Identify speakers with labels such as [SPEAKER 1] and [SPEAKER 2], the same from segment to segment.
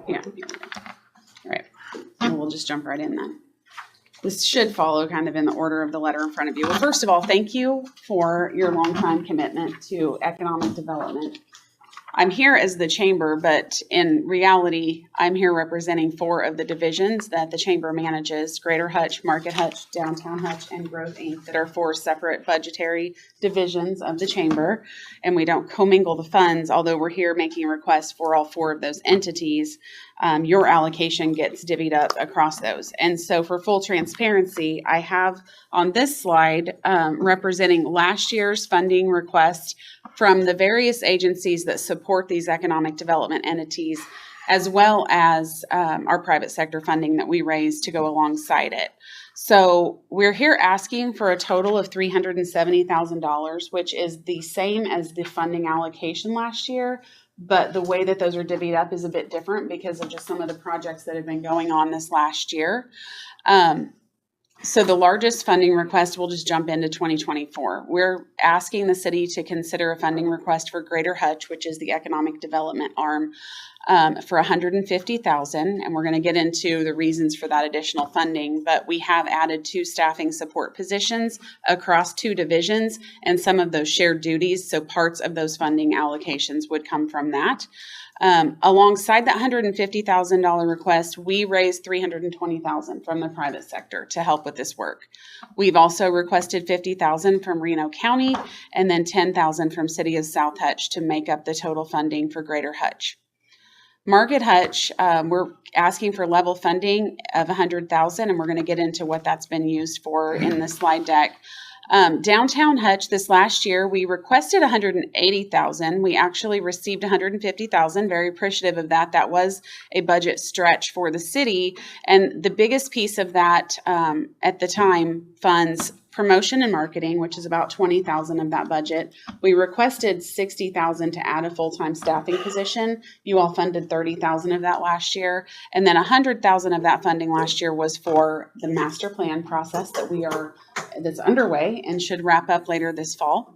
[SPEAKER 1] Yeah. All right. And we'll just jump right in then. This should follow kind of in the order of the letter in front of you. Well, first of all, thank you for your longtime commitment to economic development. I'm here as the chamber, but in reality, I'm here representing 4 of the divisions that the chamber manages: Greater Hutch, Market Hutch, Downtown Hutch, and Growth Inc. that are 4 separate budgetary divisions of the chamber. And we don't commingle the funds, although we're here making requests for all 4 of those entities. Your allocation gets divvied up across those. And so for full transparency, I have on this slide representing last year's funding request from the various agencies that support these economic development entities, as well as our private sector funding that we raised to go alongside it. So we're here asking for a total of $370,000, which is the same as the funding allocation last year. But the way that those are divvied up is a bit different because of just some of the projects that have been going on this last year. So the largest funding request, we'll just jump into 2024. We're asking the city to consider a funding request for Greater Hutch, which is the economic development arm, for $150,000, and we're going to get into the reasons for that additional funding. But we have added 2 staffing support positions across 2 divisions, and some of those shared duties. So parts of those funding allocations would come from that. Alongside that $150,000 request, we raised $320,000 from the private sector to help with this work. We've also requested $50,000 from Reno County and then $10,000 from City of South Hutch to make up the total funding for Greater Hutch. Market Hutch, we're asking for level funding of $100,000, and we're going to get into what that's been used for in the slide deck. Downtown Hutch, this last year, we requested $180,000. We actually received $150,000. Very appreciative of that. That was a budget stretch for the city. And the biggest piece of that at the time funds promotion and marketing, which is about $20,000 of that budget. We requested $60,000 to add a full-time staffing position. You all funded $30,000 of that last year. And then $100,000 of that funding last year was for the master plan process that's underway and should wrap up later this fall.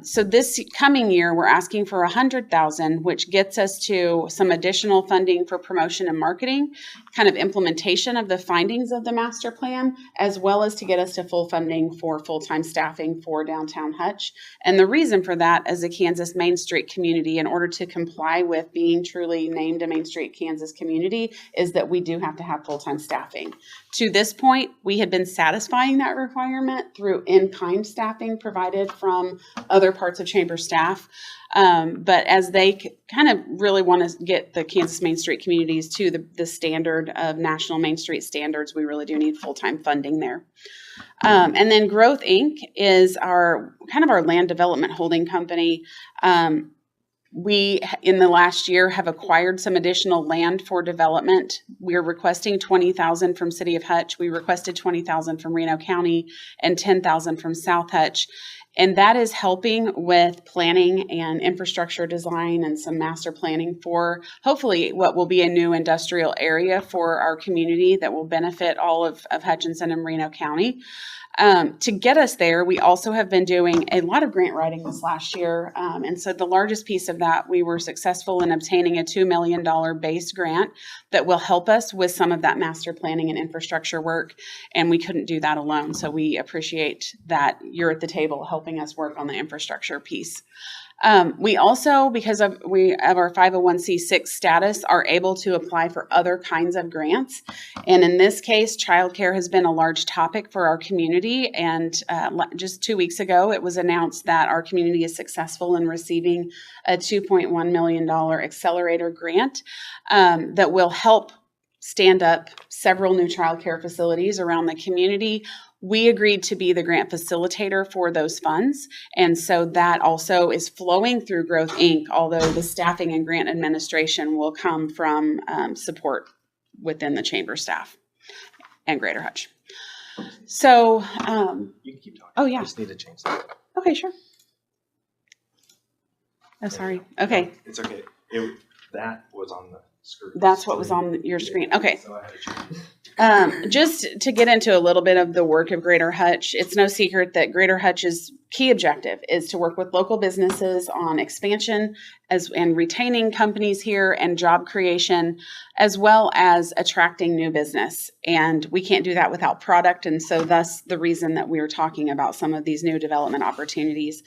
[SPEAKER 1] So this coming year, we're asking for $100,000, which gets us to some additional funding for promotion and marketing, kind of implementation of the findings of the master plan, as well as to get us to full funding for full-time staffing for Downtown Hutch. And the reason for that, as a Kansas Main Street community, in order to comply with being truly named a Main Street Kansas community, is that we do have to have full-time staffing. To this point, we had been satisfying that requirement through in-kind staffing provided from other parts of chamber staff. But as they kind of really want to get the Kansas Main Street communities to the standard of national Main Street standards, we really do need full-time funding there. And then Growth Inc. is our land development holding company. We, in the last year, have acquired some additional land for development. We're requesting $20,000 from City of Hutch. We requested $20,000 from Reno County and $10,000 from South Hutch. And that is helping with planning and infrastructure design and some master planning for hopefully what will be a new industrial area for our community that will benefit all of Hutchinson and Reno County. To get us there, we also have been doing a lot of grant writing this last year. And so the largest piece of that, we were successful in obtaining a $2 million base grant that will help us with some of that master planning and infrastructure work. And we couldn't do that alone. So we appreciate that you're at the table helping us work on the infrastructure piece. We also, because of our 501c6 status, are able to apply for other kinds of grants. And in this case, childcare has been a large topic for our community. And just 2 weeks ago, it was announced that our community is successful in receiving a $2.1 million accelerator grant that will help stand up several new childcare facilities around the community. We agreed to be the grant facilitator for those funds. And so that also is flowing through Growth Inc., although the staffing and grant administration will come from support within the chamber staff and Greater Hutch. So,
[SPEAKER 2] you can keep talking.
[SPEAKER 1] Oh, yeah.
[SPEAKER 2] I just need to change that.
[SPEAKER 1] Okay, sure. Oh, sorry. Okay.
[SPEAKER 2] No, it's okay. That was on the screen.
[SPEAKER 1] That's what was on your screen. Okay.
[SPEAKER 2] So I had to change.
[SPEAKER 1] Just to get into a little bit of the work of Greater Hutch, it's no secret that Greater Hutch is key objective is to work with local businesses on expansion and retaining companies here and job creation, as well as attracting new business. And we can't do that without product. And so thus the reason that we're talking about some of these new development opportunities.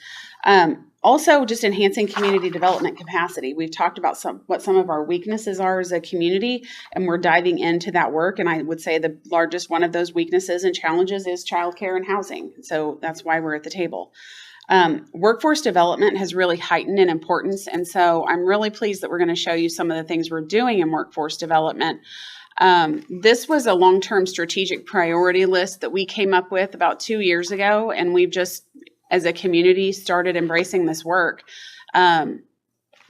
[SPEAKER 1] Also, just enhancing community development capacity. We've talked about what some of our weaknesses are as a community, and we're diving into that work. And I would say the largest one of those weaknesses and challenges is childcare and housing. So that's why we're at the table. Workforce development has really heightened in importance. And so I'm really pleased that we're going to show you some of the things we're doing in workforce development. This was a long-term strategic priority list that we came up with about 2 years ago, and we've just, as a community, started embracing this work.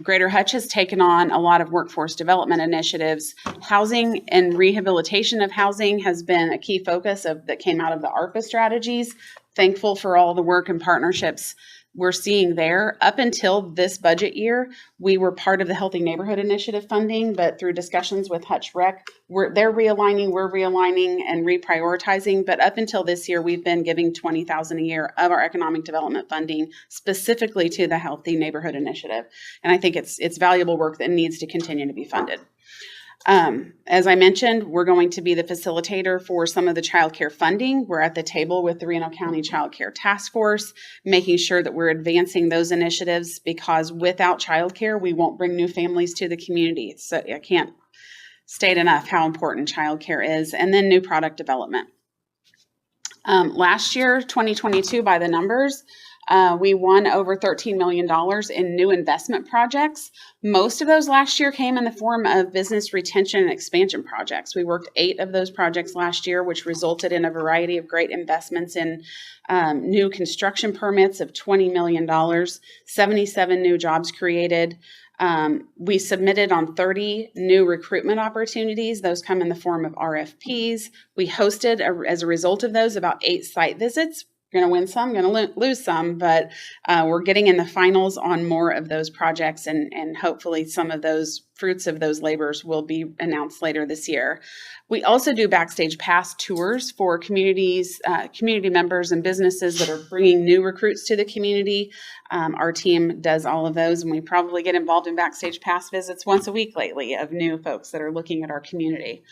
[SPEAKER 1] Greater Hutch has taken on a lot of workforce development initiatives. Housing and rehabilitation of housing has been a key focus that came out of the ARPA strategies. Thankful for all the work and partnerships we're seeing there. Up until this budget year, we were part of the Healthy Neighborhood Initiative funding, but through discussions with Hutch Rec, they're realigning, we're realigning and reprioritizing. But up until this year, we've been giving $20,000 a year of our economic development funding specifically to the Healthy Neighborhood Initiative. And I think it's valuable work that needs to continue to be funded. As I mentioned, we're going to be the facilitator for some of the childcare funding. We're at the table with the Reno County Child Care Task Force, making sure that we're advancing those initiatives, because without childcare, we won't bring new families to the community. So I can't state enough how important childcare is. And then new product development. Last year, 2022, by the numbers, we won over $13 million in new investment projects. Most of those last year came in the form of business retention and expansion projects. We worked 8 of those projects last year, which resulted in a variety of great investments in new construction permits of $20 million, 77 new jobs created. We submitted on 30 new recruitment opportunities. Those come in the form of RFPs. We hosted, as a result of those, about 8 site visits. Going to win some, going to lose some, but we're getting in the finals on more of those projects, and hopefully some of those fruits of those labors will be announced later this year. We also do backstage pass tours for communities, community members and businesses that are bringing new recruits to the community. Our team does all of those, and we probably get involved in backstage pass visits once a week lately of new folks that are looking at our community.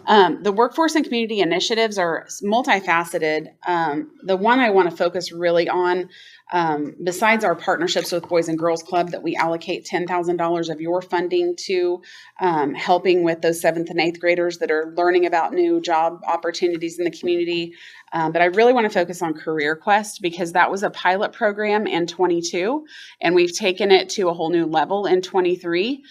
[SPEAKER 1] The workforce and community initiatives are multifaceted. The one I want to focus really on, besides our partnerships with Boys and Girls Club that we allocate $10,000 of your funding to, helping with those 7th and 8th graders that are learning about new job opportunities in the community. But I really want to focus on Career Quest, because that was a pilot program in 22, and we've taken it to a whole new level in 23.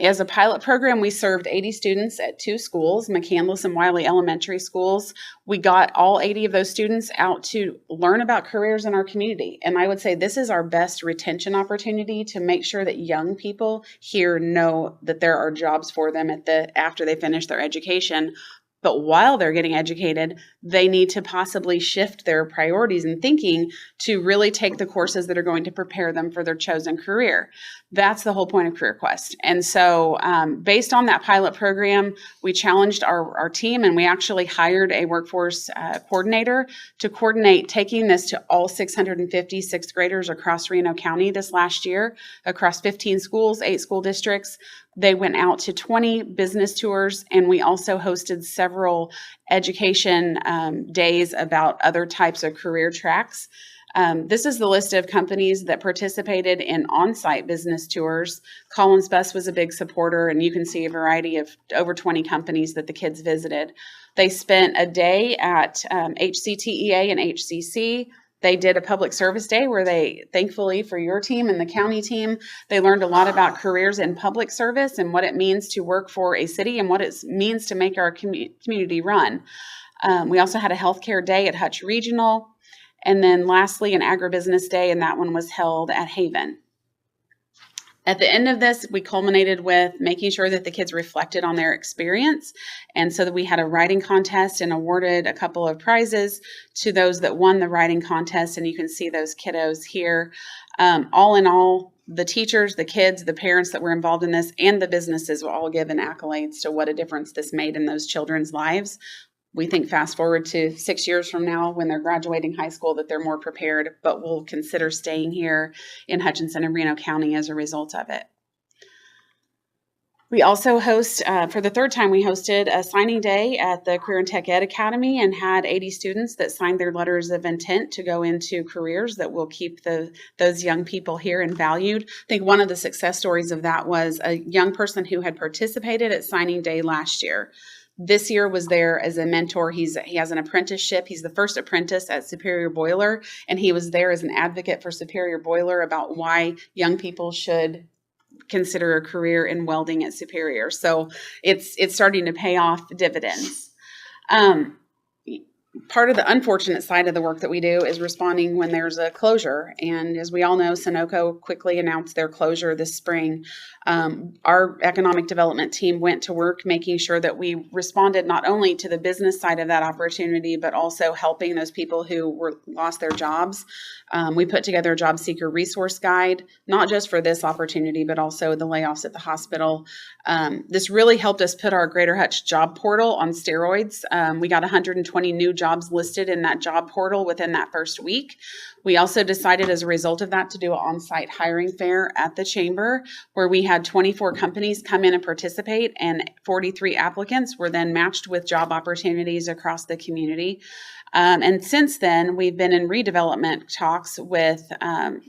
[SPEAKER 1] As a pilot program, we served 80 students at 2 schools, McCandless and Wiley Elementary Schools. We got all 80 of those students out to learn about careers in our community. And I would say this is our best retention opportunity to make sure that young people here know that there are jobs for them after they finish their education. But while they're getting educated, they need to possibly shift their priorities and thinking to really take the courses that are going to prepare them for their chosen career. That's the whole point of Career Quest. And so based on that pilot program, we challenged our team, and we actually hired a workforce coordinator to coordinate taking this to all 650 sixth graders across Reno County this last year, across 15 schools, 8 school districts. They went out to 20 business tours, and we also hosted several education days about other types of career tracks. This is the list of companies that participated in on-site business tours. Collins Bus was a big supporter, and you can see a variety of over 20 companies that the kids visited. They spent a day at HCTEA and HCC. They did a public service day where they, thankfully for your team and the county team, they learned a lot about careers in public service and what it means to work for a city and what it means to make our community run. We also had a healthcare day at Hutch Regional. And then lastly, an agribusiness day, and that one was held at Haven. At the end of this, we culminated with making sure that the kids reflected on their experience. And so that we had a writing contest and awarded a couple of prizes to those that won the writing contest. And you can see those kiddos here. All in all, the teachers, the kids, the parents that were involved in this, and the businesses were all given accolades to what a difference this made in those children's lives. we think fast forward to 6 years from now when they're graduating high school that they're more prepared, but will consider staying here in Hutchinson and Reno County as a result of it. We also host, for the third time, we hosted a signing day at the Career and Tech Ed Academy and had 80 students that signed their letters of intent to go into careers that will keep those young people here and valued. I think one of the success stories of that was a young person who had participated at signing day last year. This year was there as a mentor. He has an apprenticeship. He's the first apprentice at Superior Boiler, and he was there as an advocate for Superior Boiler about why young people should consider a career in welding at Superior. So it's starting to pay off dividends. Part of the unfortunate side of the work that we do is responding when there's a closure. And as we all know, Sunoco quickly announced their closure this spring. Our economic development team went to work making sure that we responded not only to the business side of that opportunity, but also helping those people who lost their jobs. We put together a job seeker resource guide, not just for this opportunity, but also the layoffs at the hospital. This really helped us put our Greater Hutch job portal on steroids. We got 120 new jobs listed in that job portal within that first week. We also decided as a result of that to do an on-site hiring fair at the chamber where we had 24 companies come in and participate, and 43 applicants were then matched with job opportunities across the community. And since then, we've been in redevelopment talks with,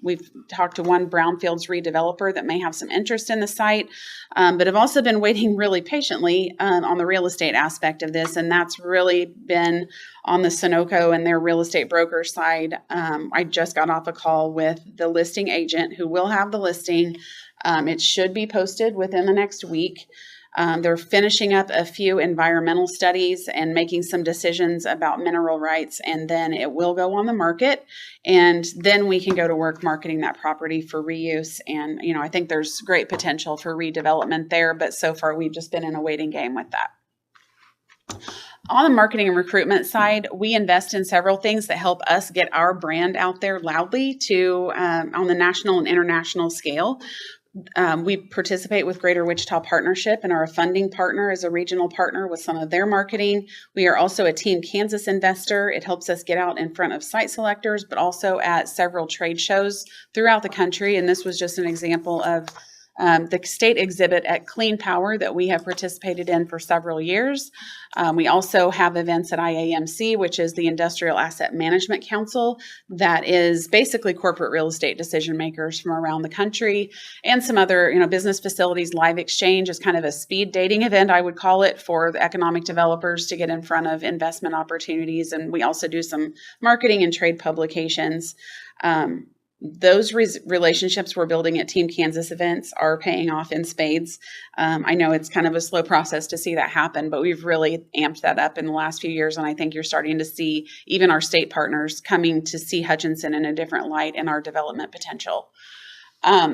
[SPEAKER 1] we've talked to one brownfields redeveloper that may have some interest in the site, but have also been waiting really patiently on the real estate aspect of this. And that's really been on the Sunoco and their real estate broker side. I just got off a call with the listing agent who will have the listing. It should be posted within the next week. They're finishing up a few environmental studies and making some decisions about mineral rights, and then it will go on the market, and then we can go to work marketing that property for reuse. And, you know, I think there's great potential for redevelopment there, but so far we've just been in a waiting game with that. On the marketing and recruitment side, we invest in several things that help us get our brand out there loudly to on the national and international scale. We participate with Greater Wichita Partnership and are a funding partner as a regional partner with some of their marketing. We are also a Team Kansas investor. It helps us get out in front of site selectors, but also at several trade shows throughout the country. And this was just an example of the state exhibit at Clean Power that we have participated in for several years. We also have events at IAMC, which is the Industrial Asset Management Council, that is basically corporate real estate decision makers from around the country, and some other, business facilities. Live Exchange is kind of a speed dating event, I would call it, for the economic developers to get in front of investment opportunities. And we also do some marketing and trade publications. Those relationships we're building at Team Kansas events are paying off in spades. I know it's kind of a slow process to see that happen, but we've really amped that up in the last few years. And I think you're starting to see even our state partners coming to see Hutchinson in a different light and our development potential.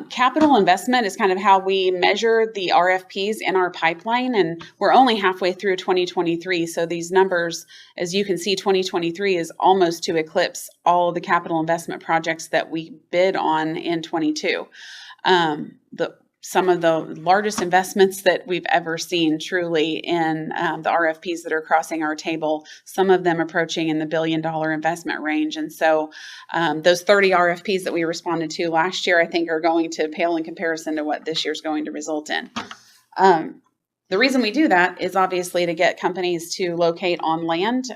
[SPEAKER 1] Capital investment is kind of how we measure the RFPs in our pipeline, and we're only halfway through 2023. So these numbers, as you can see, 2023 is almost to eclipse all the capital investment projects that we bid on in 22. Some of the largest investments that we've ever seen truly in the RFPs that are crossing our table, some of them approaching in the $1 billion investment range. And so those 30 RFPs that we responded to last year, I think, are going to pale in comparison to what this year's going to result in. The reason we do that is obviously to get companies to locate on land.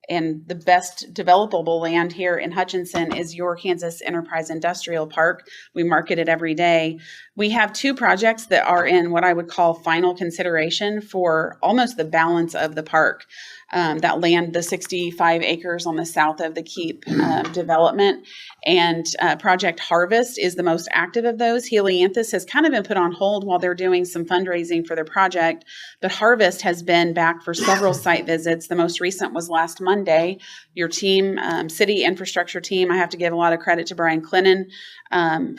[SPEAKER 1] And the best developable land here in Hutchinson is your Kansas Enterprise Industrial Park. We market it every day. We have 2 projects that are in what I would call final consideration for almost the balance of the park. That land, the 65 acres on the south of the Keep development. And Project Harvest is the most active of those. Helianthus has kind of been put on hold while they're doing some fundraising for their project. But Harvest has been back for several site visits. The most recent was last Monday. Your team, city infrastructure team, I have to give a lot of credit to Brian Clinton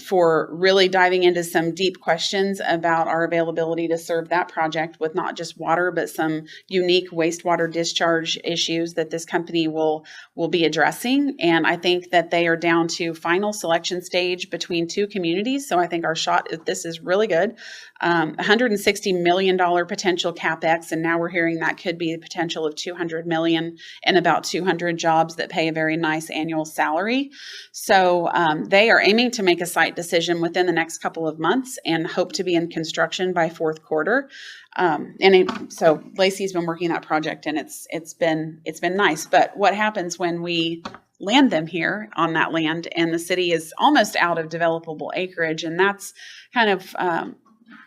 [SPEAKER 1] for really diving into some deep questions about our availability to serve that project with not just water, but some unique wastewater discharge discharge issues that this company will be addressing. And I think that they are down to final selection stage between two communities. So I think our shot at this is really good. $160 million potential CapEx, and now we're hearing that could be the potential of $200 million and about 200 jobs that pay a very nice annual salary. So they are aiming to make a site decision within the next couple of months and hope to be in construction by fourth quarter. So Lacey's been working that project, and it's been nice. But what happens when we land them here on that land and the city is almost out of developable acreage? And that's kind of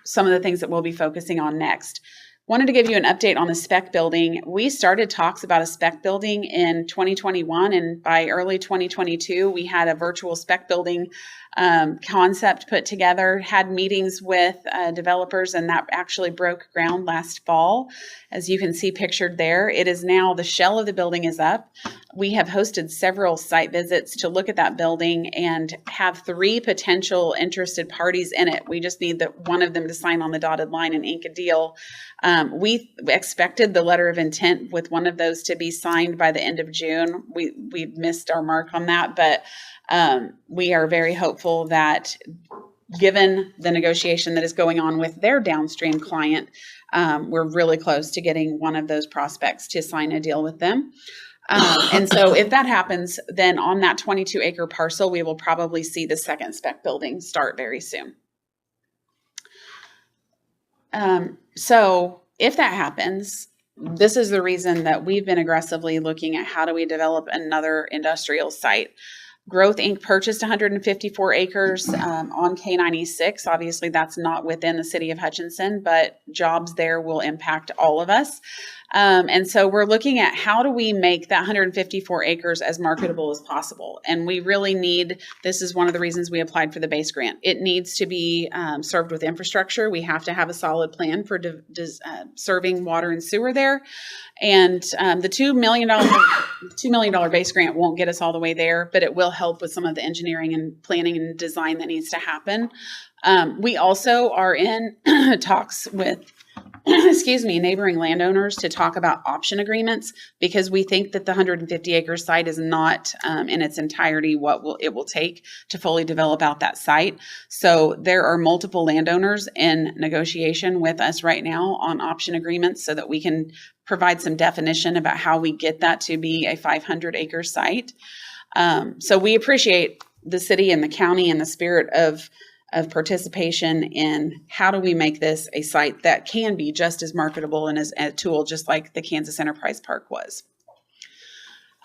[SPEAKER 1] some of the things that we'll be focusing on next. Wanted to give you an update on the spec building. We started talks about a spec building in 2021, and by early 2022, we had a virtual spec building concept put together, had meetings with developers, and that actually broke ground last fall. As you can see pictured there, it is now, the shell of the building is up. We have hosted several site visits to look at that building and have 3 potential interested parties in it. We just need one of them to sign on the dotted line and ink a deal. We expected the letter of intent with one of those to be signed by the end of June. We missed our mark on that, but we are very hopeful that, given the negotiation that is going on with their downstream client, we're really close to getting one of those prospects to sign a deal with them. And so if that happens, then on that 22-acre parcel, we will probably see the second spec building start very soon. So if that happens, this is the reason that we've been aggressively looking at how do we develop another industrial site. Growth Inc. purchased 154 acres on K96. Obviously, that's not within the city of Hutchinson, but jobs there will impact all of us. And so we're looking at how do we make that 154 acres as marketable as possible. And we really need, this is one of the reasons we applied for the base grant. It needs to be served with infrastructure. We have to have a solid plan for serving water and sewer there. And the $2 million base grant won't get us all the way there, but it will help with some of the engineering and planning and design that needs to happen. We also are in talks with neighboring landowners to talk about option agreements, because we think that the 150 acre site is not in its entirety what it will take to fully develop out that site. So there are multiple landowners in negotiation with us right now on option agreements so that we can provide some definition about how we get that to be a 500 acre site. So we appreciate the city and the county and the spirit of participation in how do we make this a site that can be just as marketable and as a tool, just like the Kansas Enterprise Park was.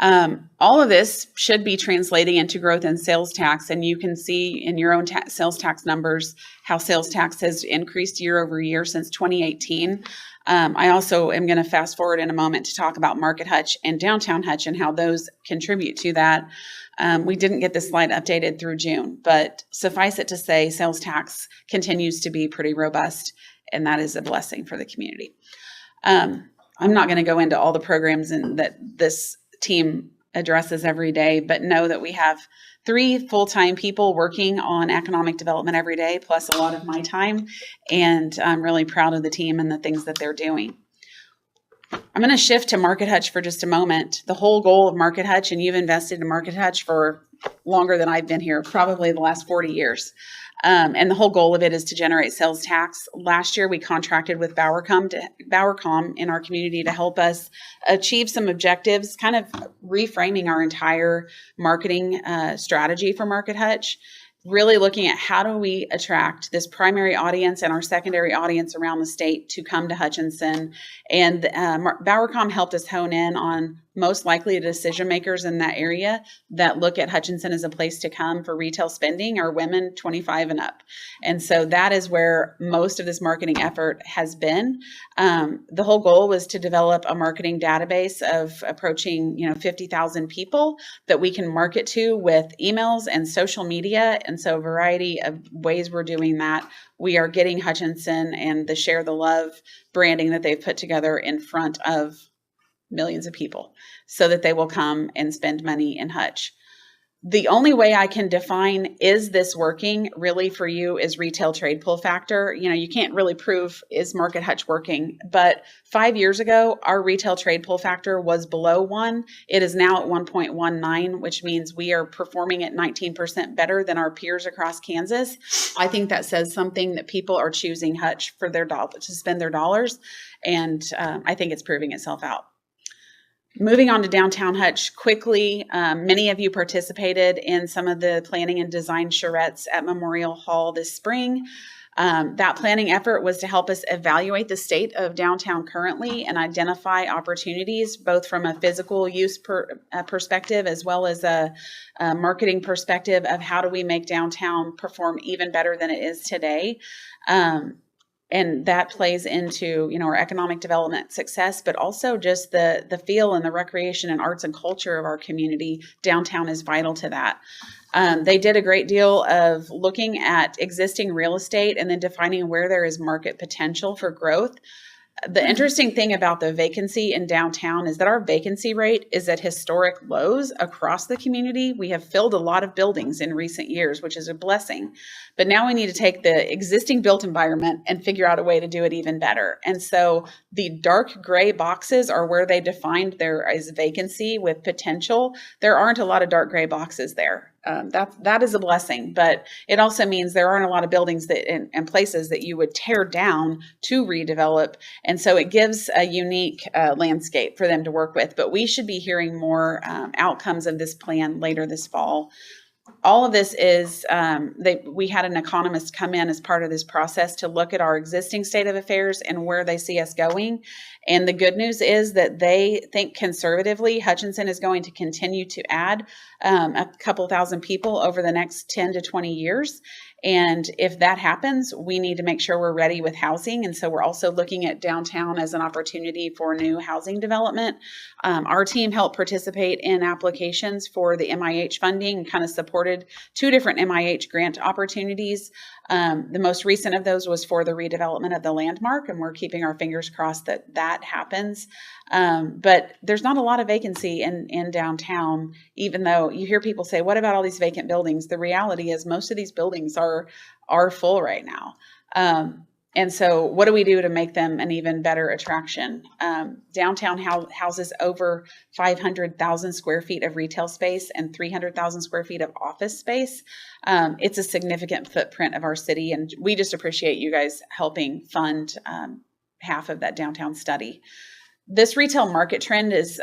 [SPEAKER 1] All of this should be translating into growth in sales tax, and you can see in your own sales tax numbers how sales tax has increased year over year since 2018. I also am going to fast forward in a moment to talk about Market Hutch and Downtown Hutch and how those contribute to that. We didn't get this slide updated through June, but suffice it to say, sales tax continues to be pretty robust, and that is a blessing for the community. I'm not going to go into all the programs that this team addresses every day, but know that we have 3 full-time people working on economic development every day, plus a lot of my time, and I'm really proud of the team and the things that they're doing. I'm going to shift to Market Hutch for just a moment. The whole goal of Market Hutch, and you've invested in Market Hutch for longer than I've been here, probably the last 40 years. And the whole goal of it is to generate sales tax. Last year, we contracted with Bowercom in our community to help us achieve some objectives, kind of reframing our entire marketing strategy for Market Hutch. Really looking at how do we attract this primary audience and our secondary audience around the state to come to Hutchinson. And Bowercom helped us hone in on most likely decision makers in that area that look at Hutchinson as a place to come for retail spending are women 25 and up. And so that is where most of this marketing effort has been. The whole goal was to develop a marketing database of approaching 50,000 people that we can market to with emails and social media. And so a variety of ways we're doing that. We are getting Hutchinson and the Share the Love branding that they've put together in front of millions of people so that they will come and spend money in Hutch. The only way I can define, is this working really for you, is retail trade pull factor. You can't really prove, is Market Hutch working? But 5 years ago, our retail trade pull factor was below 1. It is now at 1.19, which means we are performing at 19% better than our peers across Kansas. I think that says something, that people are choosing Hutch for their dollar, to spend their dollars. And I think it's proving itself out. Moving on to downtown Hutch quickly, many of you participated in some of the planning and design charrettes at Memorial Hall this spring. That planning effort was to help us evaluate the state of downtown currently and identify opportunities, both from a physical use perspective as well as a marketing perspective of how do we make downtown perform even better than it is today. And that plays into, our economic development success, but also just the feel and the recreation and arts and culture of our community. Downtown is vital to that. They did a great deal of looking at existing real estate and then defining where there is market potential for growth. The interesting thing about the vacancy in downtown is that our vacancy rate is at historic lows across the community. We have filled a lot of buildings in recent years, which is a blessing. But now we need to take the existing built environment and figure out a way to do it even better. And so the dark gray boxes are where they defined there is vacancy with potential. There aren't a lot of dark gray boxes there. That is a blessing, but it also means there aren't a lot of buildings that and places that you would tear down to redevelop. And so it gives a unique landscape for them to work with. But we should be hearing more outcomes of this plan later this fall. All of this is, we had an economist come in as part of this process to look at our existing state of affairs and where they see us going. And the good news is that they think conservatively, Hutchinson is going to continue to add a couple thousand people over the next 10 to 20 years. And if that happens, we need to make sure we're ready with housing. And so we're also looking at downtown as an opportunity for new housing development. Our team helped participate in applications for the MIH funding and kind of supported 2 different MIH grant opportunities. The most recent of those was for the redevelopment of the landmark, and we're keeping our fingers crossed that that happens. But there's not a lot of vacancy in downtown, even though you hear people say, what about all these vacant buildings? The reality is most of these buildings are full right now. And so what do we do to make them an even better attraction? Downtown houses over 500,000 square feet of retail space and 300,000 square feet of office space. It's a significant footprint of our city, and we just appreciate you guys helping fund half of that downtown study. This retail market trend is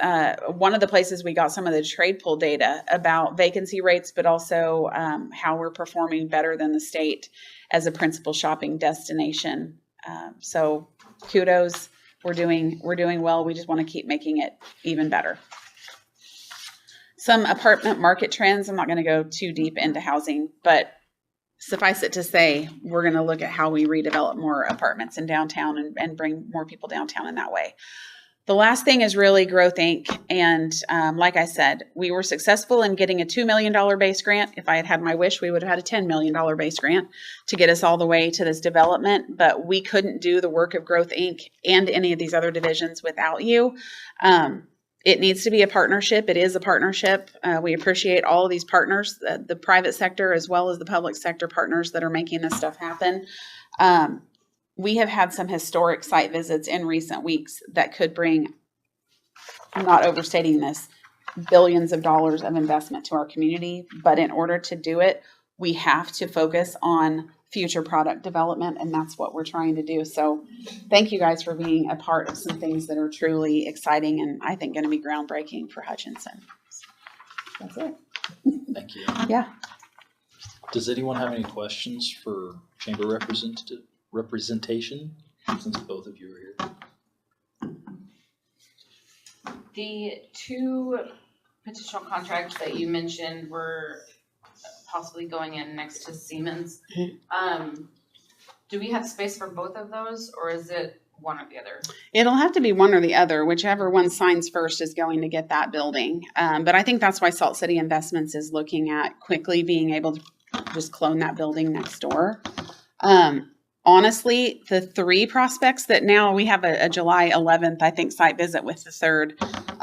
[SPEAKER 1] one of the places we got some of the trade pull data about vacancy rates, but also how we're performing better than the state as a principal shopping destination. So kudos, we're doing well. We just want to keep making it even better. Some apartment market trends. I'm not going to go too deep into housing, but suffice it to say, we're going to look at how we redevelop more apartments in downtown and bring more people downtown in that way. The last thing is really Growth Inc. And like I said, we were successful in getting a $2 million base grant. If I had had my wish, we would have had a $10 million base grant to get us all the way to this development. But we couldn't do the work of Growth Inc. and any of these other divisions without you. It needs to be a partnership. It is a partnership. We appreciate all of these partners, the private sector as well as the public sector partners that are making this stuff happen. We have had some historic site visits in recent weeks that could bring, I'm not overstating this, billions of dollars of investment to our community. But in order to do it, we have to focus on future product development, and that's what we're trying to do. So thank you guys for being a part of some things that are truly exciting and I think going to be groundbreaking for Hutchinson. That's it.
[SPEAKER 3] Thank you.
[SPEAKER 1] Yeah.
[SPEAKER 3] Does anyone have any questions for chamber representation, since both of you are here?
[SPEAKER 4] The 2 potential contracts that you mentioned were possibly going in next to Siemens. Do we have space for both of those, or is it one or the other?
[SPEAKER 1] It'll have to be one or the other. Whichever one signs first is going to get that building. But I think that's why Salt City Investments is looking at quickly being able to just clone that building next door. Honestly, the 3 prospects that now we have a July 11th, I think, site visit with the 3rd.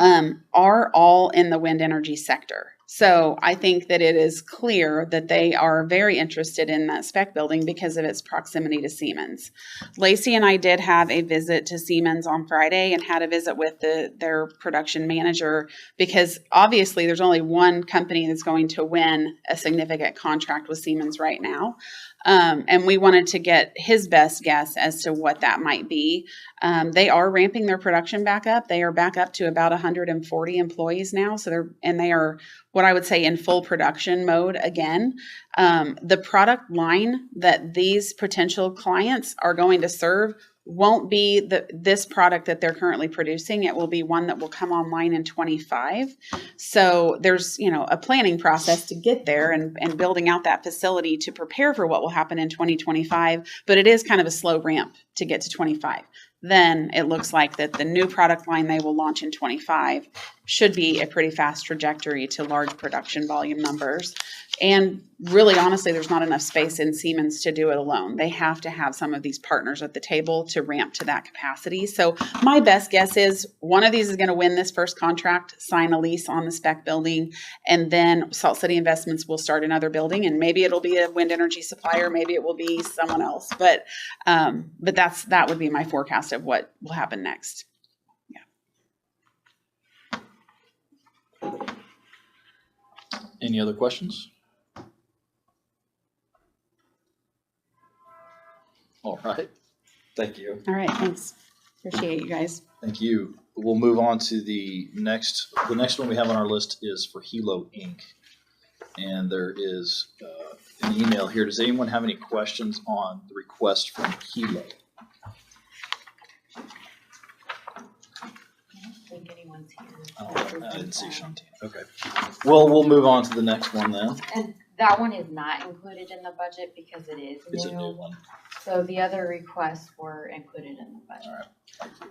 [SPEAKER 1] are all in the wind energy sector. So I think that it is clear that they are very interested in that spec building because of its proximity to Siemens. Lacey and I did have a visit to Siemens on Friday and had a visit with their production manager, because obviously there's only one company that's going to win a significant contract with Siemens right now. And we wanted to get his best guess as to what that might be. They are ramping their production back up. They are back up to about 140 employees now. So they are what I would say in full production mode again. The product line that these potential clients are going to serve won't be this product that they're currently producing. It will be one that will come online in 25. So there's, a planning process to get there and building out that facility to prepare for what will happen in 2025. But it is kind of a slow ramp to get to 25. Then it looks like that the new product line they will launch in 25 should be a pretty fast trajectory to large production volume numbers. And really, honestly, there's not enough space in Siemens to do it alone. They have to have some of these partners at the table to ramp to that capacity. So my best guess is one of these is going to win this first contract, sign a lease on the spec building, and then Salt City Investments will start another building. And maybe it'll be a wind energy supplier, maybe it will be someone else. But that would be my forecast of what will happen next. Yeah.
[SPEAKER 3] Any other questions? All right. Thank you.
[SPEAKER 1] All right. Thanks. Appreciate you guys.
[SPEAKER 3] Thank you. We'll move on to the next. The next one we have on our list is for Hilo Inc. And there is an email here. Does anyone have any questions on the request from Hilo?
[SPEAKER 5] I don't think anyone's here.
[SPEAKER 3] Oh, I didn't see Shanti. Okay. Well, we'll move on to the next one then.
[SPEAKER 5] And that one is not included in the budget because it is
[SPEAKER 3] It's a
[SPEAKER 5] new.
[SPEAKER 3] new one.
[SPEAKER 5] So the other requests were included in the budget.
[SPEAKER 3] All right.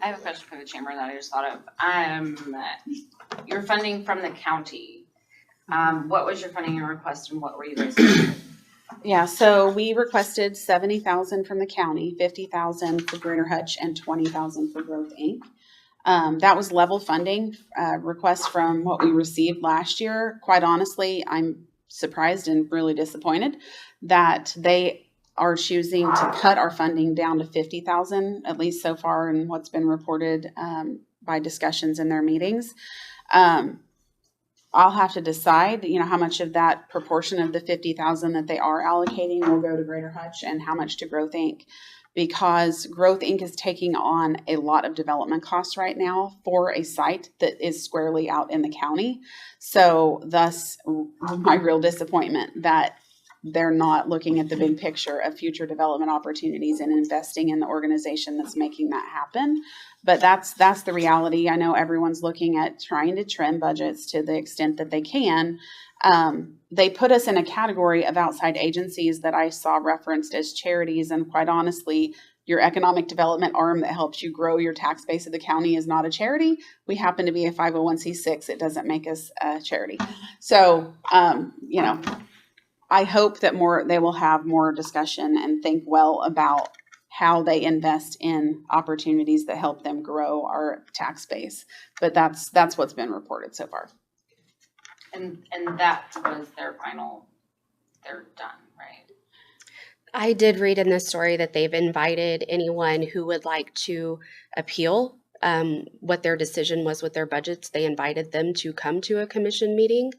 [SPEAKER 4] I have a question for the chamber that I just thought of. Your funding from the county. What was your funding and request, and what were you guys doing?
[SPEAKER 1] Yeah, so we requested $70,000 from the county, $50,000 for Greater Hutch, and $20,000 for Growth Inc. That was level funding request from what we received last year. Quite honestly, I'm surprised and really disappointed that they are choosing to cut our funding down to $50,000, at least so far in what's been reported by discussions in their meetings. I'll have to decide, how much of that proportion of the $50,000 that they are allocating will go to Greater Hutch and how much to Growth Inc. Because Growth Inc. is taking on a lot of development costs right now for a site that is squarely out in the county. So thus my real disappointment that they're not looking at the big picture of future development opportunities and investing in the organization that's making that happen. But that's the reality. I know everyone's looking at trying to trim budgets to the extent that they can. They put us in a category of outside agencies that I saw referenced as charities. And quite honestly, your economic development arm that helps you grow your tax base of the county is not a charity. We happen to be a 501c6. It doesn't make us a charity. So, I hope that they will have more discussion and think well about how they invest in opportunities that help them grow our tax base. But that's what's been reported so far.
[SPEAKER 4] And that was their final, they're done, right?
[SPEAKER 6] I did read in this story that they've invited anyone who would like to appeal what their decision was with their budgets. They invited them to come to a commission meeting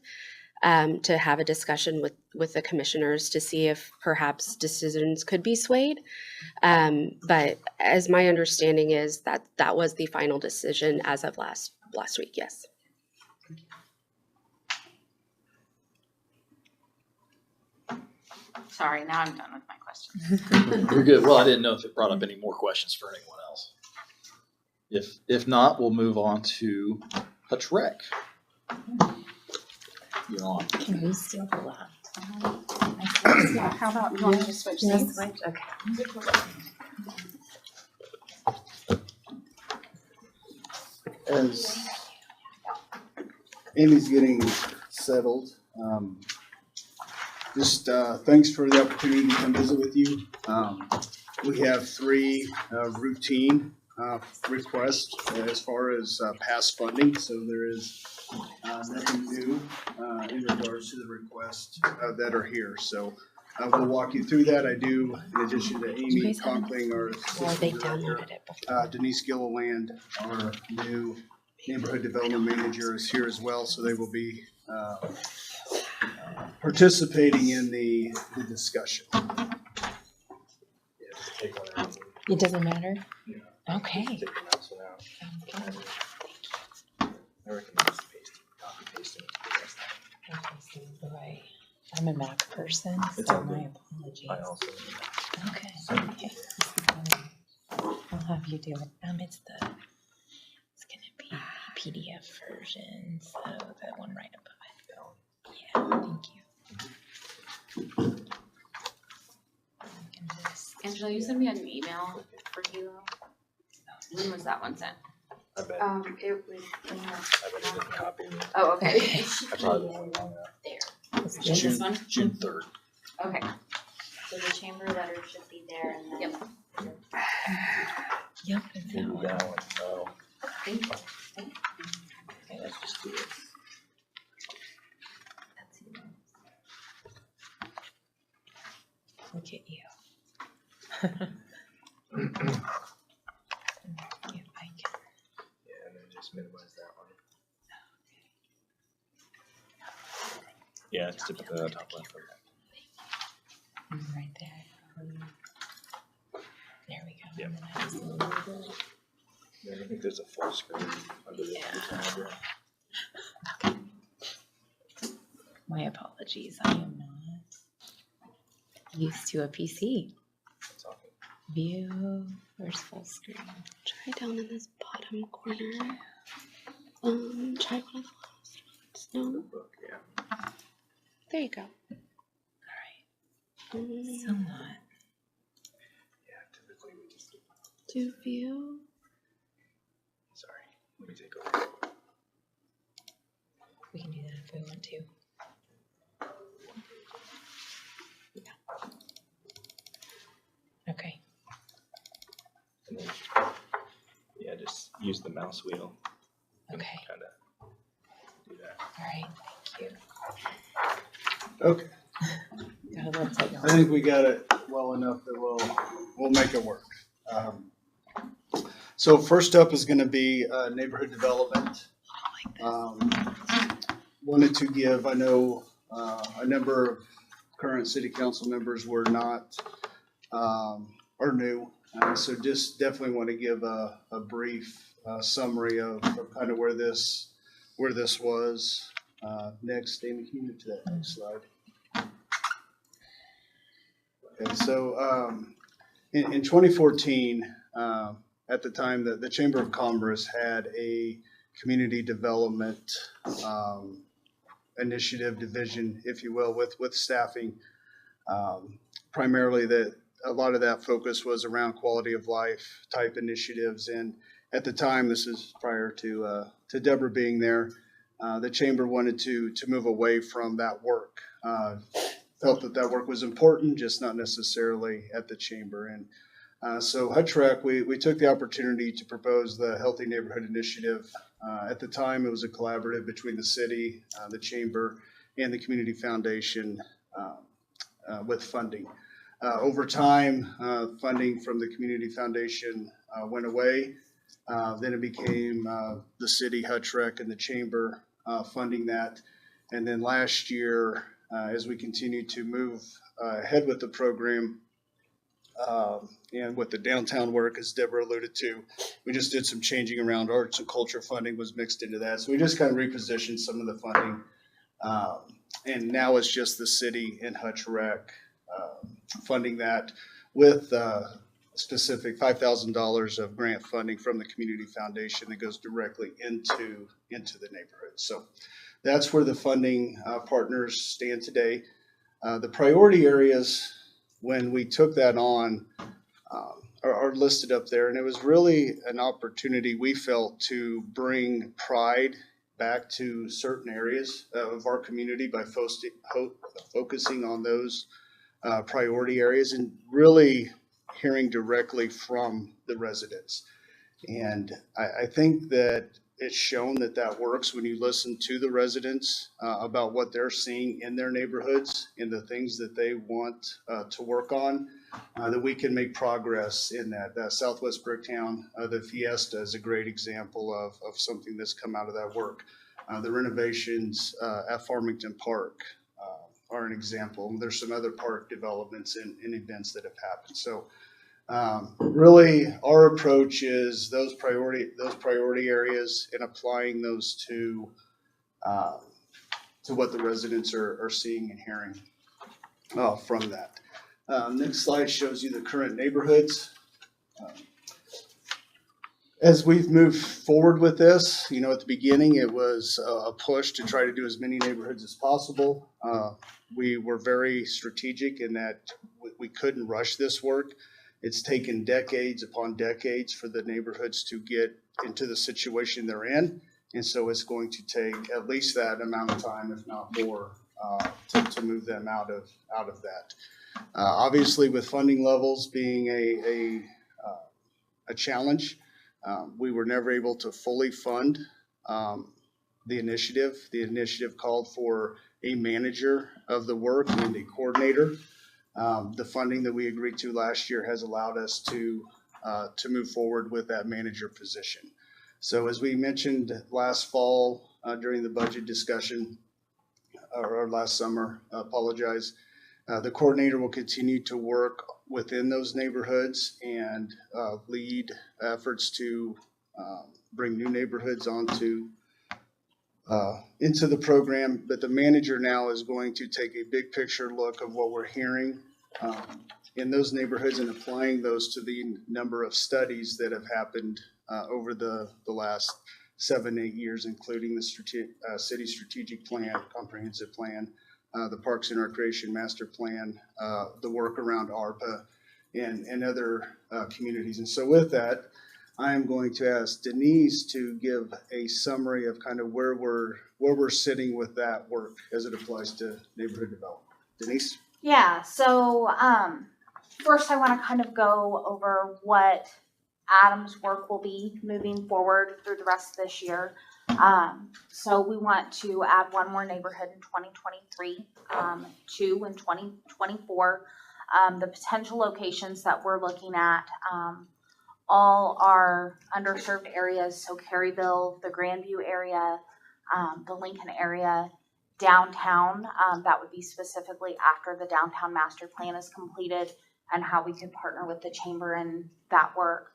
[SPEAKER 6] to have a discussion with the commissioners to see if perhaps decisions could be swayed. But as my understanding is that was the final decision as of last week, yes.
[SPEAKER 4] Sorry, now I'm done with my questions.
[SPEAKER 3] You're good. Well, I didn't know if it brought up any more questions for anyone else. If not, we'll move on to Hutch Rec. You're on.
[SPEAKER 5] Can we still go out?
[SPEAKER 1] Yeah, how about you want to just switch seats?
[SPEAKER 5] Okay.
[SPEAKER 7] As Amy's getting settled, just thanks for the opportunity to come visit with you. We have 3 routine request as far as past funding, so there is nothing new in regards to the request that are here. So we'll walk you through that. I do, in addition to Amy Conkling, our
[SPEAKER 6] Or
[SPEAKER 7] assistant
[SPEAKER 6] they
[SPEAKER 7] director,
[SPEAKER 6] downloaded it before.
[SPEAKER 7] Denise Gilliland, our new neighborhood development manager, is here as well, so they will be participating in the discussion.
[SPEAKER 2] Yeah, just take one out.
[SPEAKER 8] It doesn't matter?
[SPEAKER 2] Yeah.
[SPEAKER 8] Okay.
[SPEAKER 2] Take the mouse one out.
[SPEAKER 8] Sounds good.
[SPEAKER 2] I recommend just copy pasting.
[SPEAKER 8] Okay, so boy, I'm a Mac person,
[SPEAKER 2] It's
[SPEAKER 8] so
[SPEAKER 2] all
[SPEAKER 8] my
[SPEAKER 2] good.
[SPEAKER 8] apologies.
[SPEAKER 2] I also.
[SPEAKER 8] Okay, okay. I'll have you do it. It's gonna be PDF version, so that one right above it. Yeah, thank you. I can just-
[SPEAKER 4] Angela, you sent me an email for Hilo. When was that one sent?
[SPEAKER 2] I bet.
[SPEAKER 5] It was in the.
[SPEAKER 2] I bet you didn't copy it.
[SPEAKER 4] Oh, okay.
[SPEAKER 2] I probably didn't wrong out.
[SPEAKER 8] It's
[SPEAKER 4] In
[SPEAKER 8] just-
[SPEAKER 4] this one?
[SPEAKER 3] June 3rd.
[SPEAKER 4] Okay.
[SPEAKER 5] So the chamber letter should be there and then.
[SPEAKER 4] Yep.
[SPEAKER 8] Yep, it's that
[SPEAKER 2] Maybe
[SPEAKER 8] one.
[SPEAKER 2] that one. Oh,
[SPEAKER 4] Thank you.
[SPEAKER 2] okay, let's just do it.
[SPEAKER 8] Look at you. If I can.
[SPEAKER 2] Yeah, and then just minimize that one. Yeah, it's typically the top left.
[SPEAKER 8] Right there. There we go.
[SPEAKER 2] Yep.
[SPEAKER 8] And then I just load it.
[SPEAKER 2] Yeah, I think there's a full screen under the tab.
[SPEAKER 8] My apologies. I am not used to a PC.
[SPEAKER 2] That's all good.
[SPEAKER 8] View. Where's full screen?
[SPEAKER 6] Try down in this bottom corner. Try one of the last ones. No,
[SPEAKER 2] Book, yeah.
[SPEAKER 6] there you go.
[SPEAKER 8] All right. Still not.
[SPEAKER 2] Yeah, typically we just,
[SPEAKER 6] Do view.
[SPEAKER 2] sorry, let me take over.
[SPEAKER 8] We can do that if we want to. Okay.
[SPEAKER 2] And then, yeah, just use the mouse wheel. and
[SPEAKER 8] Okay.
[SPEAKER 2] Kinda do that.
[SPEAKER 8] All right. Thank you.
[SPEAKER 7] Okay,
[SPEAKER 8] Gotta love
[SPEAKER 7] I
[SPEAKER 8] technology.
[SPEAKER 7] think we got it well enough that we'll make it work. So first up is gonna be neighborhood development. Wanted to give, I know a number of current city council members were not, are new. So just definitely want to give a brief summary of kind of where this was. Next, Amy, can you move to that next slide? Okay, so in 2014, at the time, the Chamber of Commerce had a community development initiative division, if you will, with staffing. Primarily that a lot of that focus was around quality of life type initiatives. And at the time, this is prior to Deborah being there, the chamber wanted to move away from that work. Felt that work was important, just not necessarily at the chamber. And so HUTCHREC, we took the opportunity to propose the Healthy Neighborhood Initiative. At the time, it was a collaborative between the city, the chamber, and the community foundation with funding. Over time, funding from the community foundation went away. Then it became the city, HUTCHREC, and the chamber funding that. And then last year, as we continued to move ahead with the program, and with the downtown work, as Deborah alluded to, we just did some changing around. Arts and culture funding was mixed into that. So we just kind of repositioned some of the funding. And now it's just the city and HUTCHREC funding that with specific $5,000 of grant funding from the community foundation that goes directly into the neighborhood. So that's where the funding partners stand today. The priority areas, when we took that on, are listed up there. And it was really an opportunity, we felt, to bring pride back to certain areas of our community by focusing on those priority areas and really hearing directly from the residents. And I think that it's shown that that works when you listen to the residents about what they're seeing in their neighborhoods and the things that they want to work on, that we can make progress in that. Southwest Bricktown, the Fiesta is a great example of something that's come out of that work. The renovations at Farmington Park are an example. There's some other park developments and events that have happened. So really, our approach is those priority areas and applying those to what the residents are seeing and hearing from that. Next slide shows you the current neighborhoods. As we've moved forward with this, you know, at the beginning, it was a push to try to do as many neighborhoods as possible. We were very strategic in that we couldn't rush this work. It's taken decades upon decades for the neighborhoods to get into the situation they're in. And so it's going to take at least that amount of time, if not more, to move them out of that. Obviously, with funding levels being a challenge, we were never able to fully fund the initiative. The initiative called for a manager of the work and a coordinator. The funding that we agreed to last year has allowed us to move forward with that manager position. So as we mentioned last fall during the budget discussion, or last summer, the coordinator will continue to work within those neighborhoods and lead efforts to bring new neighborhoods into the program. But the manager now is going to take a big picture look of what we're hearing in those neighborhoods and applying those to the number of studies that have happened over the last 7-8 years, including the city strategic plan, comprehensive plan, the Parks and Recreation Master Plan, the work around ARPA, and other communities. And so with that, I am going to ask Denise to give a summary of kind of where we're sitting with that work as it applies to neighborhood development. Denise?
[SPEAKER 9] Yeah, so first I want to kind of go over what Adam's work will be moving forward through the rest of this year. So we want to add one more neighborhood in 2023, 2 in 2024. The potential locations that we're looking at all are underserved areas, so Caryville, the Grandview area, the Lincoln area, downtown. That would be specifically after the downtown master plan is completed and how we could partner with the chamber in that work.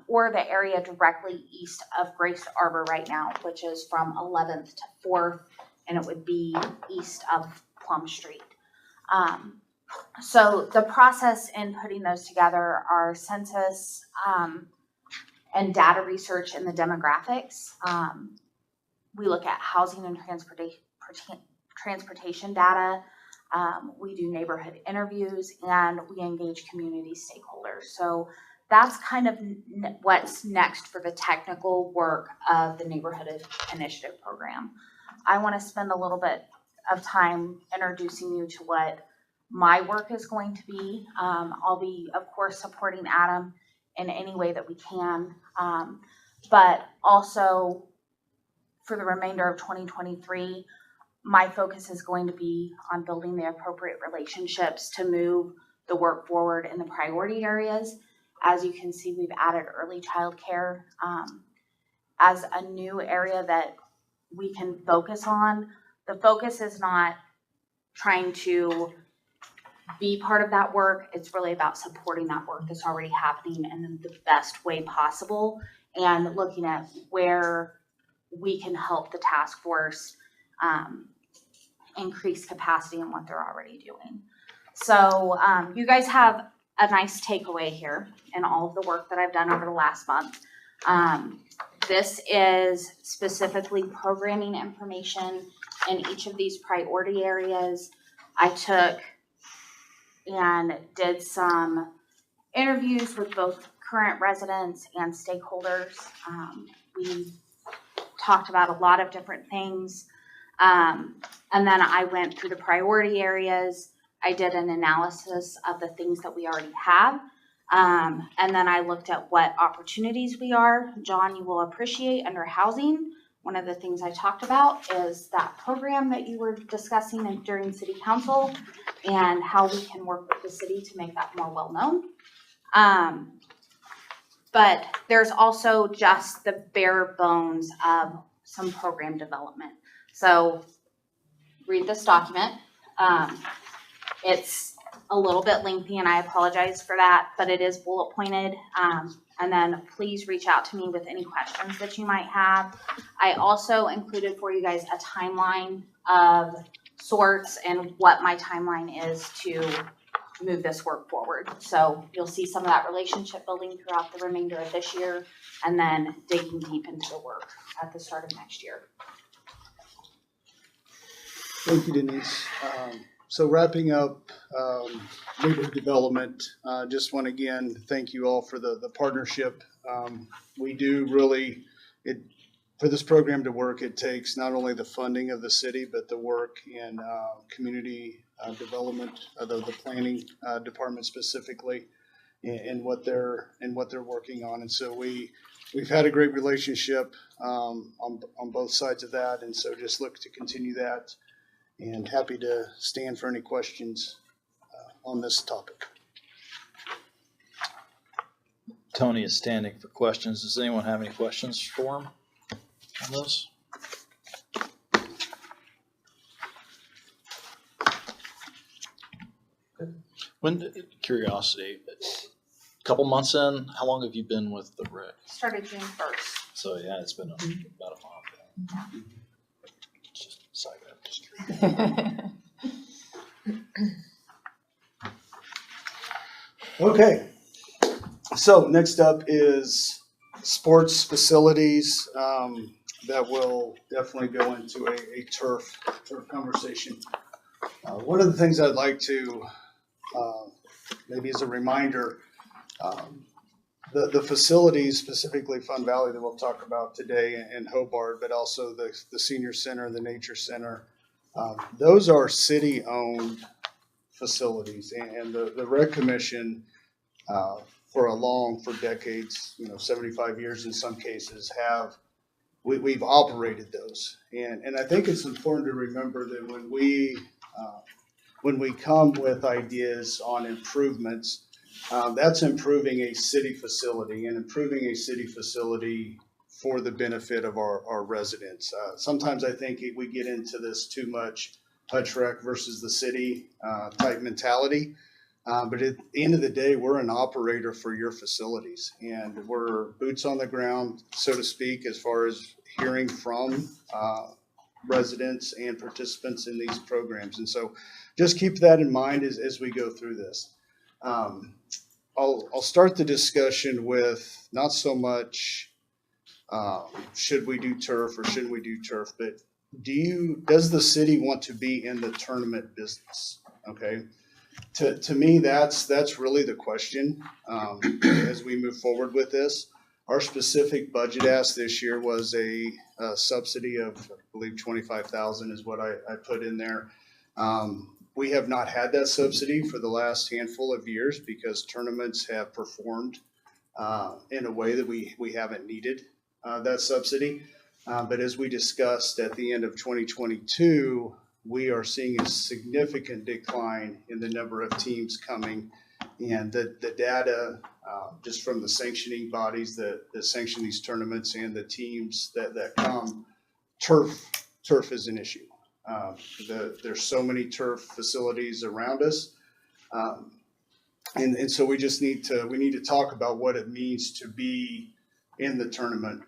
[SPEAKER 9] Or the area directly east of Grace Arbor right now, which is from 11th to 4th, and it would be east of Plum Street. So the process in putting those together are census and data research in the demographics. We look at housing and transportation data. We do neighborhood interviews, and we engage community stakeholders. So that's kind of what's next for the technical work of the Neighborhood Initiative Program. I want to spend a little bit of time introducing you to what my work is going to be. I'll be, of course, supporting Adam in any way that we can, but also for the remainder of 2023, my focus is going to be on building the appropriate relationships to move the work forward in the priority areas. As you can see, we've added early child care as a new area that we can focus on. The focus is not trying to be part of that work. It's really about supporting that work that's already happening in the best way possible and looking at where we can help the task force increase capacity in what they're already doing. So you guys have a nice takeaway here in all of the work that I've done over the last month. This is specifically programming information in each of these priority areas. I took and did some interviews with both current residents and stakeholders. We talked about a lot of different things. And then I went through the priority areas. I did an analysis of the things that we already have And then I looked at what opportunities we are. John, you will appreciate under housing. One of the things I talked about is that program that you were discussing during city council and how we can work with the city to make that more well-known. But there's also just the bare bones of some program development. So read this document. It's a little bit lengthy and I apologize for that, but it is bullet pointed. And then please reach out to me with any questions that you might have. I also included for you guys a timeline of sorts and what my timeline is to move this work forward. So you'll see some of that relationship building throughout the remainder of this year and then digging deep into the work at the start of next year.
[SPEAKER 7] Thank you, Denise. So wrapping up neighborhood development, just want to again thank you all for the partnership. We do really, for this program to work, it takes not only the funding of the city, but the work in community development, the planning department specifically, and what they're working on. And so we've had a great relationship on both sides of that, and so just look to continue that. And happy to stand for any questions on this topic.
[SPEAKER 3] Tony is standing for questions. Does anyone have any questions for him on this? When, curiosity, a couple months in, how long have you been with the RIC?
[SPEAKER 9] Started June 1st.
[SPEAKER 3] So yeah, it's been about a month. Just side note, just curious.
[SPEAKER 7] Okay, so next up is sports facilities that will definitely go into a turf conversation. One of the things I'd like to maybe as a reminder, the facilities, specifically Fun Valley that we'll talk about today and Hobart, but also the senior center and the nature center, those are city-owned facilities, and the Rec Commission for decades, 75 years in some cases, we've operated those, and I think it's important to remember that when we come with ideas on improvements, that's improving a city facility and improving a city facility for the benefit of our residents. Sometimes I think we get into this too much Hutch Rec versus the city type mentality. But at the end of the day, we're an operator for your facilities, and we're boots on the ground, so to speak, as far as hearing from residents and participants in these programs. And so just keep that in mind as we go through this. I'll start the discussion with not so much should we do turf or shouldn't we do turf, but does the city want to be in the tournament business? Okay. To me, that's really the question as we move forward with this. Our specific budget ask this year was a subsidy of, I believe, $25,000 is what I put in there. We have not had that subsidy for the last handful of years because tournaments have performed in a way that we haven't needed that subsidy. But as we discussed at the end of 2022, we are seeing a significant decline in the number of teams coming, and the data just from the sanctioning bodies that sanction these tournaments and the teams that come, turf is an issue. There's so many turf facilities around us, and so we need to talk about what it means to be in the tournament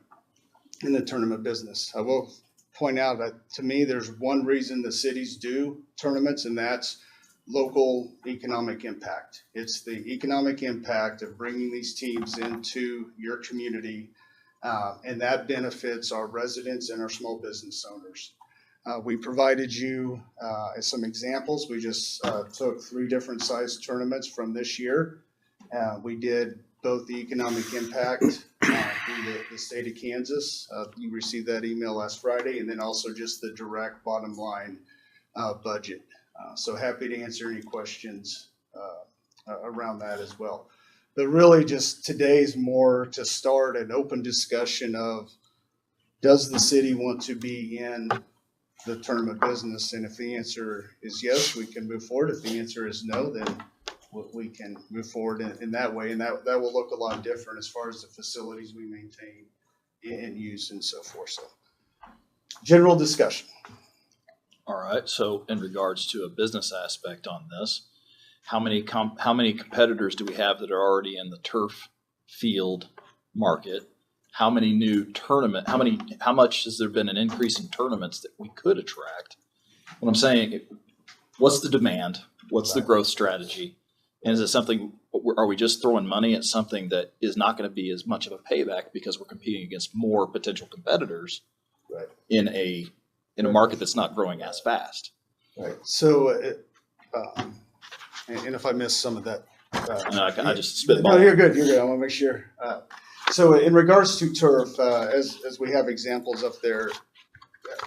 [SPEAKER 7] business. I will point out that to me, there's one reason the cities do tournaments, and that's local economic impact. It's the economic impact of bringing these teams into your community, and that benefits our residents and our small business owners. We provided you some examples. We just took 3 different size tournaments from this year. We did both the economic impact through the state of Kansas. You received that email last Friday, and then also just the direct bottom line budget. So happy to answer any questions around that as well. but really just today's more to start an open discussion of, does the city want to be in the tournament business? And if the answer is yes, we can move forward. If the answer is no, then we can move forward in that way. And that will look a lot different as far as the facilities we maintain and use and so forth. So general discussion.
[SPEAKER 3] All right, so in regards to a business aspect on this, how many competitors do we have that are already in the turf field market? How many new how much has there been an increase in tournaments that we could attract? What I'm saying, what's the demand? What's the growth strategy? And is it something, are we just throwing money at something that is not going to be as much of a payback because we're competing against more potential competitors
[SPEAKER 7] Right.
[SPEAKER 3] in a market that's not growing as fast?
[SPEAKER 7] Right. So, and if I missed some of that.
[SPEAKER 3] I just spitballed.
[SPEAKER 7] No, you're good. You're good. I want to make sure. So in regards to turf, as we have examples up there,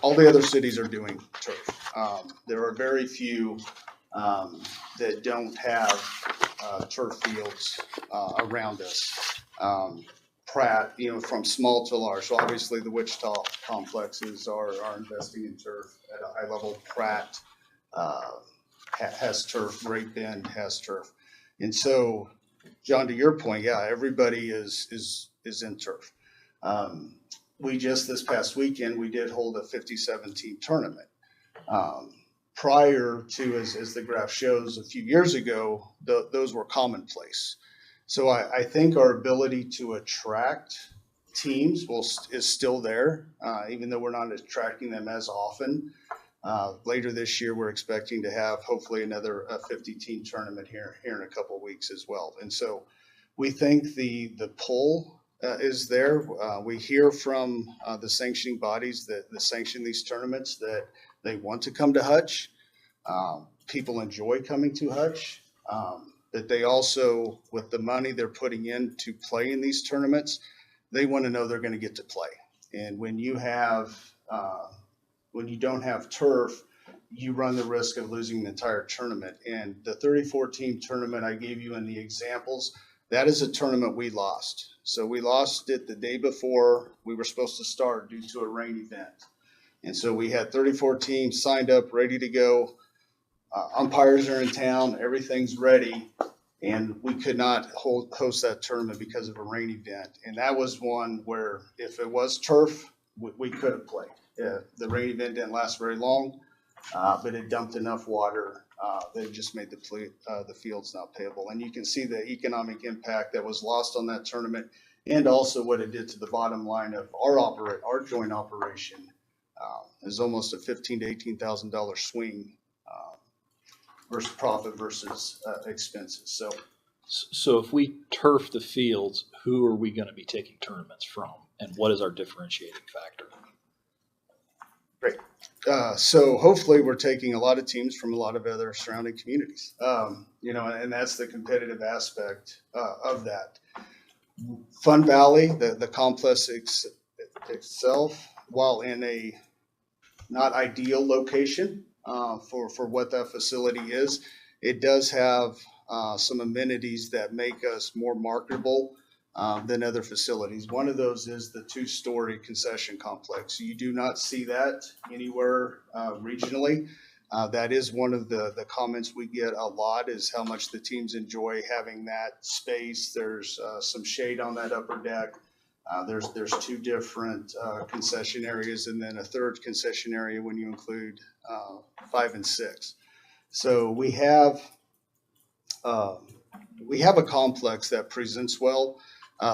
[SPEAKER 7] all the other cities are doing turf. There are very few that don't have turf fields around us. Pratt, from small to large. So obviously the Wichita complexes are investing in turf at a high level. Pratt has turf. Great Bend has turf. And so, John, to your point, yeah, everybody is in turf. We just this past weekend, we did hold a 57-team tournament. Prior to, as the graph shows, a few years ago, those were commonplace. So I think our ability to attract teams is still there, even though we're not attracting them as often. Later this year, we're expecting to have hopefully another 50-team tournament here in a couple of weeks as well. And so we think the pull is there. We hear from the sanctioning bodies that sanction these tournaments that they want to come to Hutch. People enjoy coming to Hutch. That they also, with the money they're putting in to play in these tournaments, they want to know they're going to get to play. And when you don't have turf, you run the risk of losing the entire tournament. And the 34-team tournament I gave you in the examples, that is a tournament we lost. So we lost it the day before we were supposed to start due to a rain event. And so we had 34 teams signed up, ready to go. Umpires are in town, everything's ready, and we could not host that tournament because of a rain event. And that was one where if it was turf, we could have played. The rain event didn't last very long, but it dumped enough water that it just made the fields not payable. And you can see the economic impact that was lost on that tournament, and also what it did to the bottom line of our joint operation. Is almost a $15,000 to $18,000 swing. Versus profit versus expenses.
[SPEAKER 3] So if we turf the fields, who are we going to be taking tournaments from, and what is our differentiating factor?
[SPEAKER 7] Great. So hopefully we're taking a lot of teams from a lot of other surrounding communities. And that's the competitive aspect of that. Fun Valley, the complex itself, while in a not ideal location. For what that facility is, it does have some amenities that make us more marketable than other facilities. One of those is the 2-story concession complex. You do not see that anywhere regionally. That is one of the comments we get a lot, is how much the teams enjoy having that space. There's some shade on that upper deck. There's 2 different concession areas, and then a third concession area when you include 5 and 6. So we have a complex that presents well.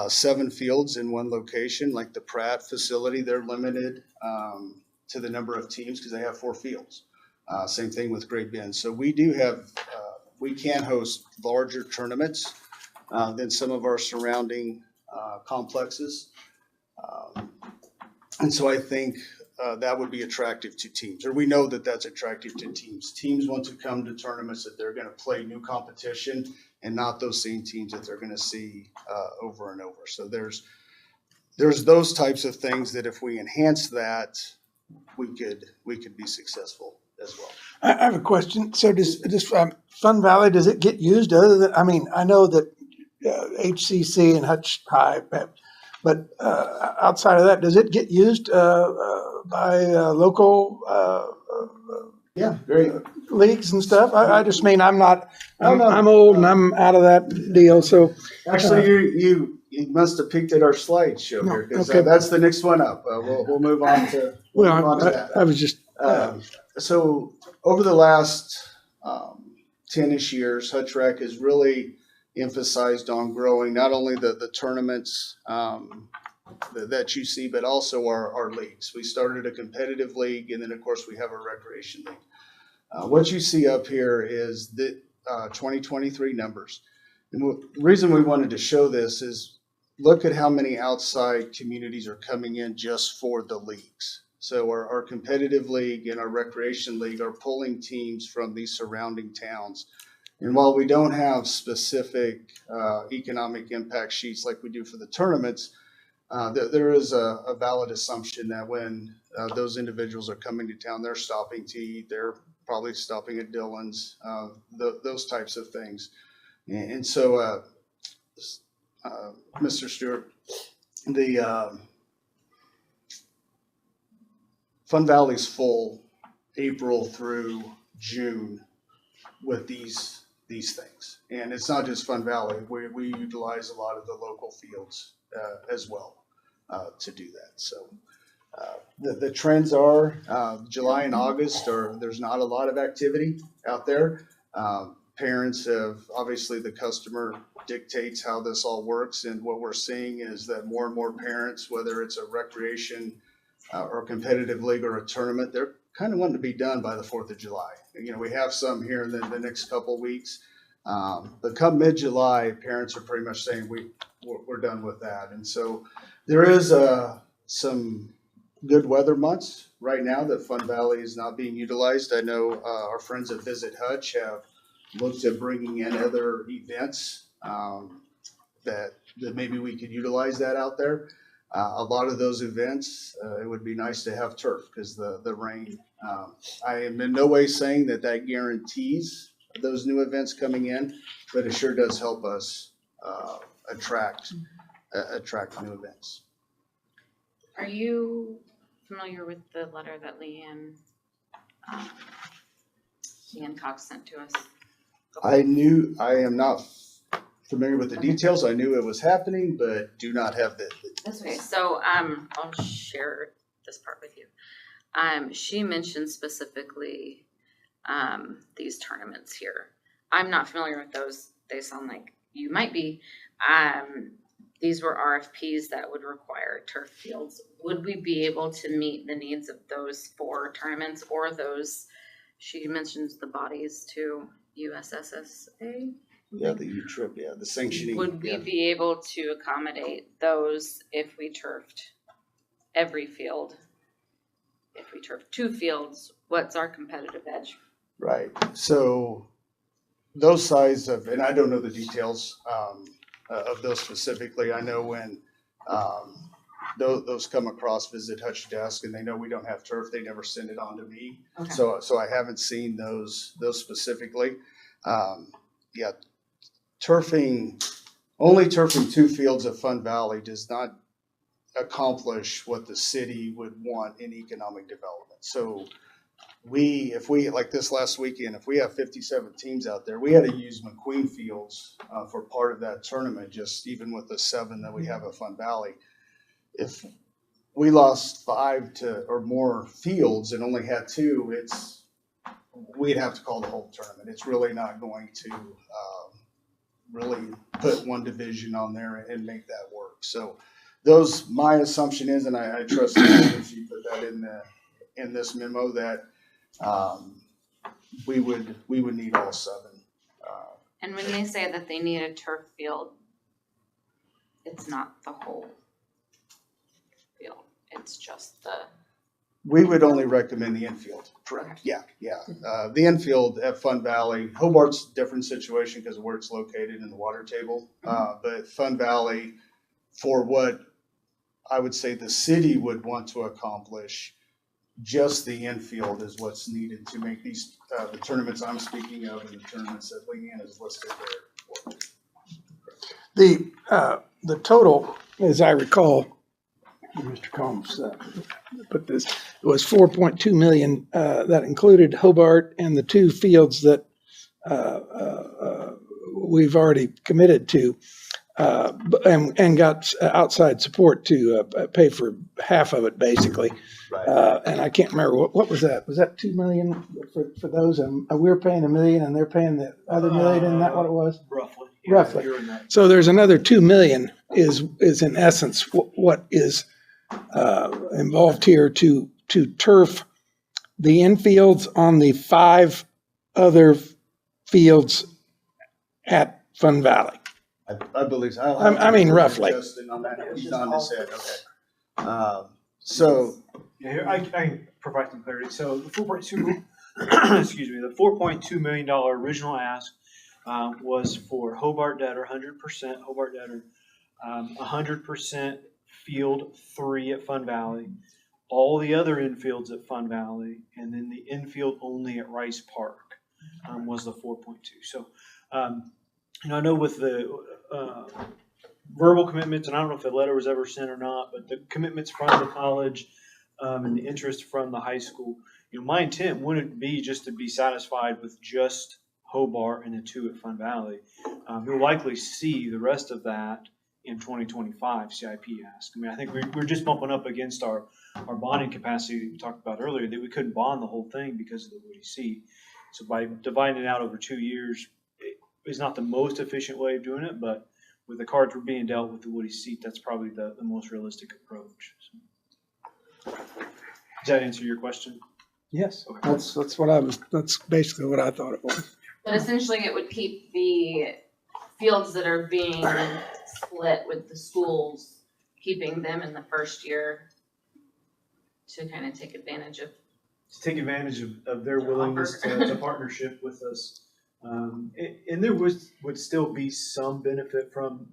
[SPEAKER 7] 7 fields in one location, like the Pratt facility, they're limited to the number of teams because they have 4 fields. Same thing with Great Bend. So we do have, we can host larger tournaments than some of our surrounding complexes. And so I think that would be attractive to teams, or we know that that's attractive to teams. Teams want to come to tournaments that they're going to play new competition and not those same teams that they're going to see over and over. So there's those types of things that if we enhance that, we could be successful as well.
[SPEAKER 10] I have a question. So does Fun Valley, does it get used other than, I mean, I know that HCC and Hutch High. But outside of that, does it get used by local
[SPEAKER 7] Yeah, great.
[SPEAKER 10] leagues and stuff? I just mean, I'm
[SPEAKER 7] No.
[SPEAKER 10] old and I'm out of that deal, so.
[SPEAKER 7] Actually, you must have peeked at our slideshow here, because
[SPEAKER 10] Okay.
[SPEAKER 7] that's the next one up. We'll move on to, move on to that.
[SPEAKER 10] I was just,
[SPEAKER 7] So over the last 10-ish years, Hutch Rec has really emphasized on growing not only the tournaments that you see, but also our leagues. We started a competitive league, and then of course we have a recreation league. What you see up here is the 2023 numbers. And the reason we wanted to show this is look at how many outside communities are coming in just for the leagues. So our competitive league and our recreation league are pulling teams from these surrounding towns. And while we don't have specific economic impact sheets like we do for the tournaments, there is a valid assumption that when those individuals are coming to town, they're stopping to eat, they're probably stopping at Dillon's, those types of things. And so, Mr. Stewart, the Fun Valley's full April through June with these things. And it's not just Fun Valley. We utilize a lot of the local fields as well to do that. So the trends are July and August, there's not a lot of activity out there. Parents have, obviously the customer dictates how this all works. And what we're seeing is that more and more parents, whether it's a recreation or competitive league or a tournament, they're kind of wanting to be done by the 4th of July. You know, we have some here in the next couple of weeks. But come mid-July, parents are pretty much saying we're done with that. And so there is some good weather months right now that Fun Valley is not being utilized. I know our friends at Visit Hutch have looked at bringing in other events that maybe we could utilize that out there. A lot of those events, it would be nice to have turf because the rain. I am in no way saying that guarantees those new events coming in, but it sure does help us attract new events.
[SPEAKER 4] Are you familiar with the letter that Leanne Cox sent to us?
[SPEAKER 7] I am not familiar with the details. I knew it was happening, but do not have the.
[SPEAKER 4] That's okay. So I'll share this part with you. She mentioned specifically these tournaments here. I'm not familiar with those. They sound like you might be. These were RFPs that would require turf fields. Would we be able to meet the needs of those 4 tournaments or those? She mentions the bodies too, USSSA.
[SPEAKER 7] Yeah, the U-Trip, yeah, the sanctioning.
[SPEAKER 4] Would we be able to accommodate those if we turfed every field? If we turfed 2 fields, what's our competitive edge?
[SPEAKER 7] Right. So those size of, and I don't know the details of those specifically. I know when those come across Visit Hutch desk and they know we don't have turf, they never send it on to me.
[SPEAKER 4] Okay.
[SPEAKER 7] So I haven't seen those specifically. Yeah, only turfing 2 fields of Fun Valley does not accomplish what the city would want in economic development. So if we like this last weekend, if we have 57 teams out there, we had to use McQueen Fields for part of that tournament, just even with the 7 that we have at Fun Valley. If we lost 5 or more fields and only had 2, we'd have to call the whole tournament. It's really not going to really put one division on there and make that work. So my assumption is, and I trust if you put that in this memo, that we would need all 7.
[SPEAKER 4] And when they say that they need a turf field, it's not the whole field. It's just the.
[SPEAKER 7] We would only recommend the infield. Correct. Yeah. The infield at Fun Valley, Hobart's a different situation because of where it's located in the water table. But Fun Valley, for what I would say the city would want to accomplish, just the infield is what's needed to make these the tournaments I'm speaking of and the tournaments that Leanne has listed there.
[SPEAKER 10] The total, as I recall, Mr. Combs put this, it was 4.2 million. That included Hobart and the two fields that we've already committed to, and got outside support to pay for half of it, basically.
[SPEAKER 3] Right.
[SPEAKER 10] And I can't remember, what was that? Was that 2 million for those? And we were paying $1 million and they're paying the other $1 million, isn't that what it was?
[SPEAKER 11] Roughly.
[SPEAKER 10] Roughly.
[SPEAKER 11] You're in that.
[SPEAKER 10] So there's another 2 million is in essence what is involved here to turf the infields on the 5 other fields at Fun Valley.
[SPEAKER 7] I believe so.
[SPEAKER 10] I mean, roughly.
[SPEAKER 7] Justin on that. He's on his head. Okay. So
[SPEAKER 11] Yeah, here, I can provide some clarity. So the 4.2, excuse me, the $4.2 million original ask was for Hobart Debtor, 100% Hobart Debtor, 100% Field 3 at Fun Valley, all the other infields at Fun Valley, and then the infield only at Rice Park was the 4.2. So, I know with the verbal commitments, and I don't know if the letter was ever sent or not, but the commitments from the college and the interest from the high school, my intent wouldn't be just to be satisfied with just Hobart and the 2 at Fun Valley. You'll likely see the rest of that in 2025 CIP ask. I mean, I think we're just bumping up against our bonding capacity that we talked about earlier, that we couldn't bond the whole thing because of the Woody seat. So by dividing it out over 2 years is not the most efficient way of doing it, but with the cards we're being dealt with the Woody seat, that's probably the most realistic approach. So, does that answer your question?
[SPEAKER 10] Yes,
[SPEAKER 11] Okay.
[SPEAKER 10] that's basically what I thought it was.
[SPEAKER 4] But essentially it would keep the fields that are being split with the schools, keeping them in the first year to kind of take advantage of.
[SPEAKER 11] To take advantage of their willingness to partnership with us. And there would still be some benefit from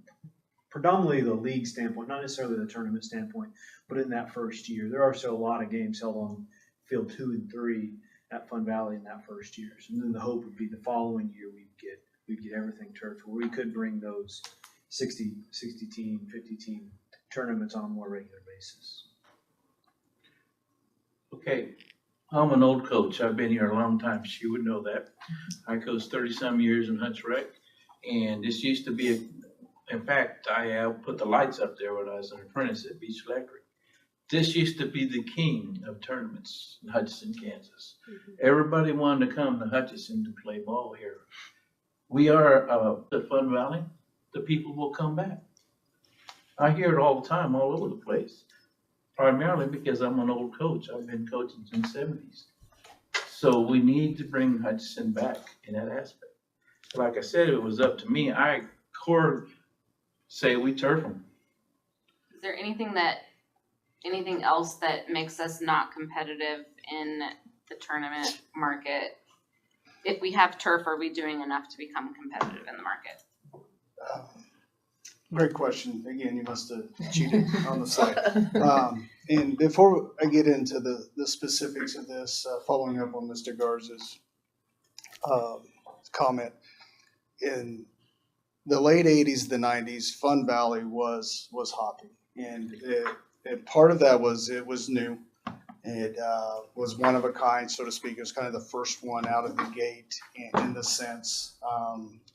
[SPEAKER 11] predominantly the league standpoint, not necessarily the tournament standpoint, but in that first year. There are still a lot of games held on field 2 and 3 at Fun Valley in that first year. So then the hope would be the following year we'd get everything turfed, where we could bring those 60 team, 50 team tournaments on a more regular basis.
[SPEAKER 12] Okay, I'm an old coach. I've been here a long time. She would know that. I coached 30-some years in Hunts Rec, and this used to be, in fact, I put the lights up there when I was an apprentice at Beach Electric. This used to be the king of tournaments in Hutchinson, Kansas. Everybody wanted to come to Hutchinson to play ball here. We are the Fun Valley. The people will come back. I hear it all the time, all over the place. Primarily because I'm an old coach. I've been coaching since the 70s. So we need to bring Hutchinson back in that aspect. Like I said, if it was up to me, I say we turf them.
[SPEAKER 4] Is there anything else that makes us not competitive in the tournament market? If we have turf, are we doing enough to become competitive in the market?
[SPEAKER 7] great question. Again, you must have cheated on the site. And before I get into the specifics of this, following up on Mr. Garza's comment, in the late 80s, the 90s, Fun Valley was hopping. And part of that was it was new. It was one of a kind, so to speak. It was kind of the first one out of the gate in the sense.